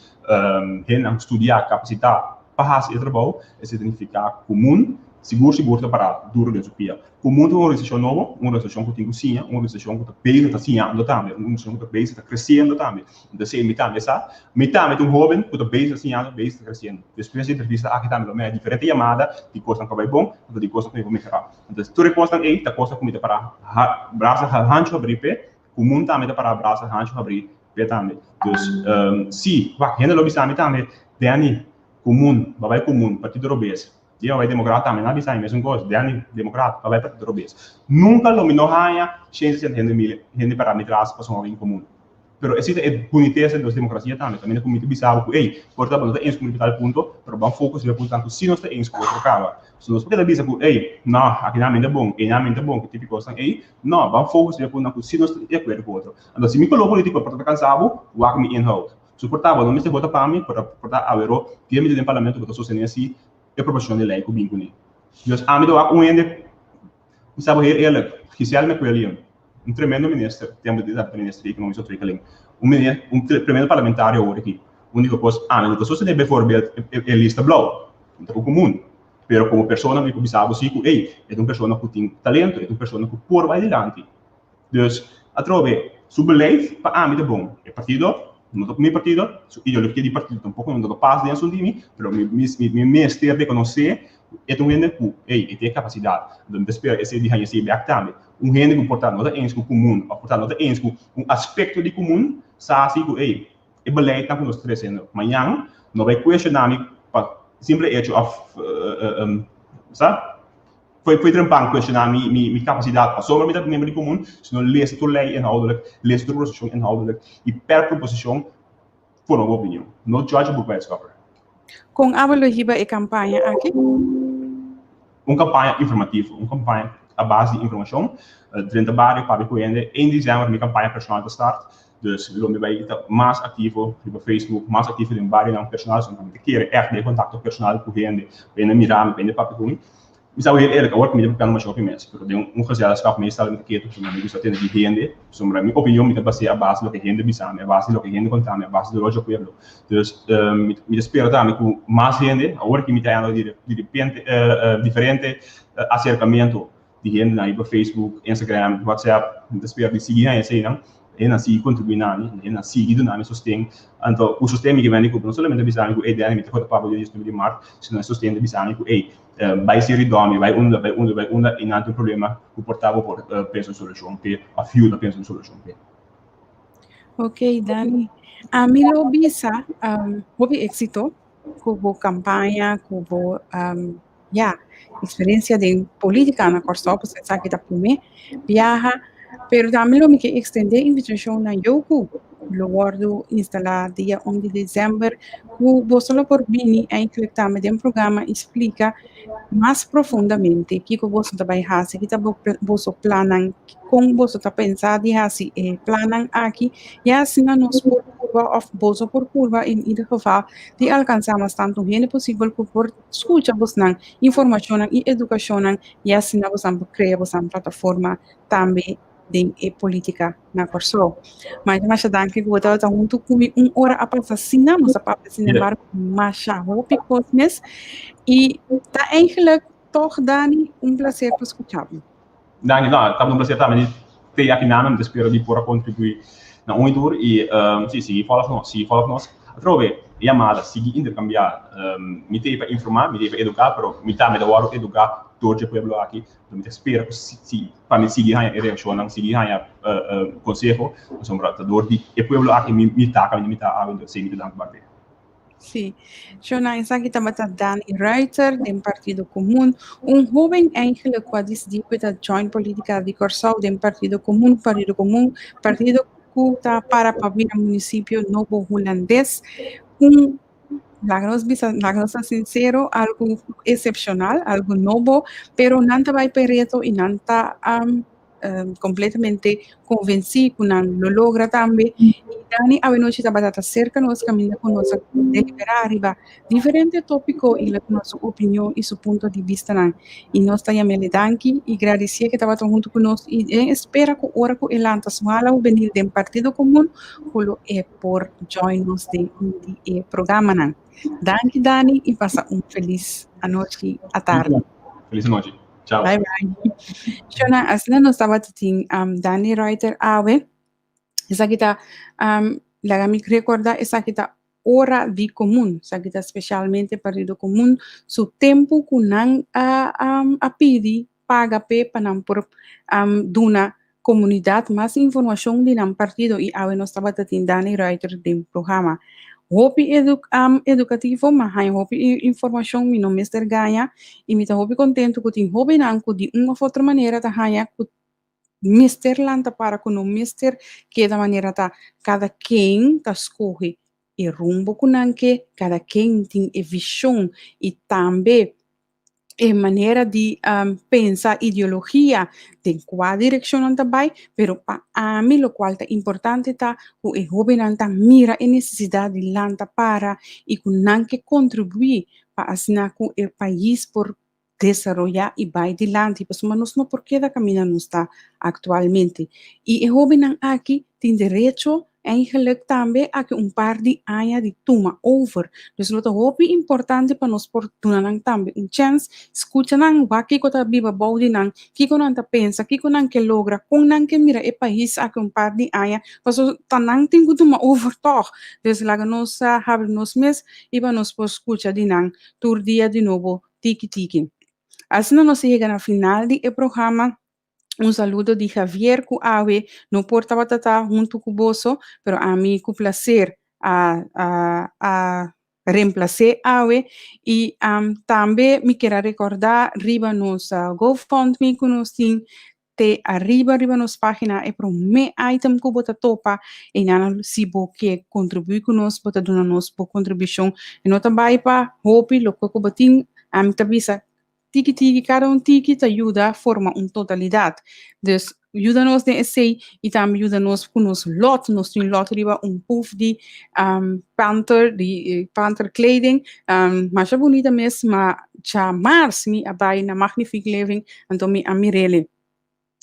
gente estudar, capacitar, para esse trabalho, esse significa comum, seguro para duro de utopia. Comum é uma organização nova, uma organização que tem cozinha, uma organização que está bem, está sinhando também, uma organização que está bem, está crescendo também. Então, se metade é um jovem que está bem, está sinhando, bem, está crescendo. Depois da entrevista, aqui também é diferente chamada, de coisa que vai bom, de coisa que vai melhorar. Então, tu resposta é, da coisa que para braço rancho abrir pé, comum também para braço rancho abrir pé também. Então, se, vai, ainda lo bisame também, Dani, comum, vai comum, partido robês. E vai democrata também, não bisa mesmo coisa, Dani democrata, vai partido robês. Nunca lo mino ganha, chance de gente para mitras para um alguém comum. Pero existe a boniteza das democracias também como muito bizarro, ei, portanto, não tem ens como tal ponto, pero vamos foco se portanto, se nós tem ens com outro cara. Se nós porque bisa com, ei, não, aqui não é bom, e não é bom, que típico assim, ei, não, vamos foco se portanto, se nós é com outro. Então, se me coloco político para cansado, o que me inhoud. Suportável, não me se vota para mim, para portar a euro, que me dê parlamento que sostenha assim, é proporção de lei que bem com ele. Então, a mim do a ende, sabe ele, que se ele me colhe um tremendo ministro, tempo de da ministro que não me trickling, primeiro parlamentário agora aqui, único coisa, mim que sostenha bem forbido é lista blow, então comum. Pero como pessoa me começava assim, ei, é uma pessoa que tem talento, é uma pessoa que por vai adiante. Então, a trove, subleit para mim é bom, é partido. No meu partido, eu lhe pedi partido tampouco não dou paz dentro de mim, mas me mestre de conhecer é um gente que tem capacidade de despertar esse de esse back também. Gente que portanto não é ens comum, portanto não é ens aspecto de comum, sabe que é beleid que nós trazendo. Amanhã não vai questionar me para simple hecho of sabe? Foi trampando questionar minha capacidade para sombra met membro comum, se não lees de lei inhoudelijk, lees de proposição inhoudelijk e per proposição voor uma opinião. No judge book by discover. Com a riba e campanha aqui? Campanha informativa, campanha à base de informação, dentro do bairro, para o em dezembro, minha campanha personal de start. Dus we lopen bij mais ativo op Facebook, mais ativo in bairro não personal, so we keren echt de contato personal com gente, bem na mirada, bem na papo. Ik zou heel eerlijk worden met de shopping mensen. Ik heb gezelschap meestal met de keten, dus dat is die gente. Soms mijn opinie met baseer op basis de gente bisame, op basis de gente contame, op basis de loja pueblo. Dus met de spero também com mais gente, agora que me está de repente diferente acercamento de gente na Facebook, Instagram, WhatsApp, de spero de seguir aí assim, não? E assim contribuir nami, e assim ir nami sostém. Então o sistema que vem com não somente bisame com ideia de ter papo de gestão de marca, senão sostém de bisame com vai ser idôneo, vai e não tem problema o portável por pensa solução que a fio da pensa solução que. Ok, Dani. A mim lo bisa, houve êxito com a campanha, com experiência de política na Corsó, você sabe que tá por mim, viaja. Pero também lo que extender a invitação na Yoku, lo guardo instalar dia 1 de dezembro, que você por vir a incluir de um programa explica mais profundamente o que você está fazendo, o que você plana, como você está pensando de fazer, planan aqui, e assim nós por curva, ou você por curva, em geval, de alcançarmos tanto gente possível que por escutar você informação e educação, e assim nós criamos uma plataforma também de política na Corso. Mas danke que você está junto comigo hora a passar, nossa papo sin embargo, mas já hopi cosmes e tá eigenlijk toch Dani prazer para escutar. Dani, no, estamos un placer también te aqui namen, spero di poter contribuire na un tour e sì, follow nos. Trove chiamata, si intercambiare, mi te per informare, mi te per educare, però mi ta me lavoro educare torce pueblo aqui, mi te spero che si para mi sigi hanya reaction, sigi hanya consejo, insomma, dor di e pueblo aqui mi ta avendo seguito dank bate. Sim. Shona, essa aqui estava Dani Ruiter, do Partido Kumun, jovem eigenlijk wat is die met de Djoin política de Corsau, do Partido Kumun, Partido Ku para Pavina município novo holandês, lágrimas sincero, algo excepcional, algo novo, pero nanta vai perreto e nanta completamente convencido, lo logra também. E Dani, a noite está cerca, nós caminhamos com nossa deliberar riba diferente tópico e a nossa opinião e seu ponto de vista. E nós estamos danke e agradecer que estava junto conosco e espera que ora que ele antes mala o venir do Partido Comum, por join nos de programa. Danke, Dani, e passa feliz noite à tarde. Feliz noite. Ciao. Bye bye. Shona, asina no estaba tin Dani Ruiter awe. Esa kita lagami recorda esa kita ora di comum, esa kita specialmente Partido Comum su tempo kunang a pidi paga pe panam por duna comunidade mais informação de nam partido e awe no estaba tin Dani Ruiter de programa. Hopi educativo, mas hai hopi informação mi no mister ganha e mi ta hopi contento que tin hopi nanku de uma ou outra maneira ta haya que mister lanta para que no mister que da maneira ta cada quem ta escolhe e rumbo kunanke cada quem tem e visão e também e maneira de pensar ideologia tem qual direção anda vai, pero para mim o qual é importante tá o jovem anda mira a necessidade de lanta para e que não que contribuir para assinar com o país por desarrollar e vai adiante, pues mas não porque da caminho não está atualmente e o jovem aqui tem direito eigenlijk também a que par de anos de toma over. Dus het is importante para nós por doen também chance, escuta nang waki ko ta biba baudi nang, kiko nang ta pensa, kiko nang ke logra, kung nang ke mira e país a que par de anos, paso tanang tingu toma over toch. Dus laga nos hebben nos mes e para nos por escuta de nang, tur dia de novo, tiki. Assim nós chegamos na final do programa. Saludo de Javier Cuave, no portava estar junto com o Bosso, pero a mim com prazer a reemplacer Awe e também me quero recordar riba nos GoFundMe que nós temos te arriba nos página é para me item que bota topa e nana se bo que contribui conosco bota dona nos por contribuição e não também para hope lo que botin tabisa tiki, cada tiki te ajuda a formar uma totalidade. Dus ajuda-nos nesse e também ajuda-nos com nos lot, nós temos lot riba puff de panther kleding, mas é bonita mesmo, mas já mais me abai na magnifique living, então me amirele.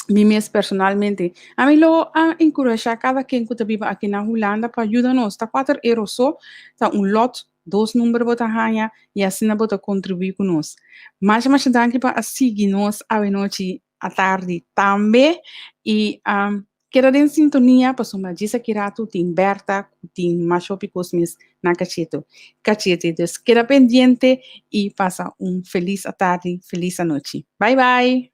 Mi mes personalmente. A mim lo encoraja cada quem que vive aqui na Holanda para ajudar-nos. Tá 4 euros só, tá lot, 2 números bota ganha e assim na bota contribuir conosco. Mas danke para seguir nós a noite à tarde também e queda em sintonia para soma disa kirato tem Berta tem machopi cosmes na cachete. Dus queda pendiente e passa feliz à tarde, feliz à noite. Bye bye.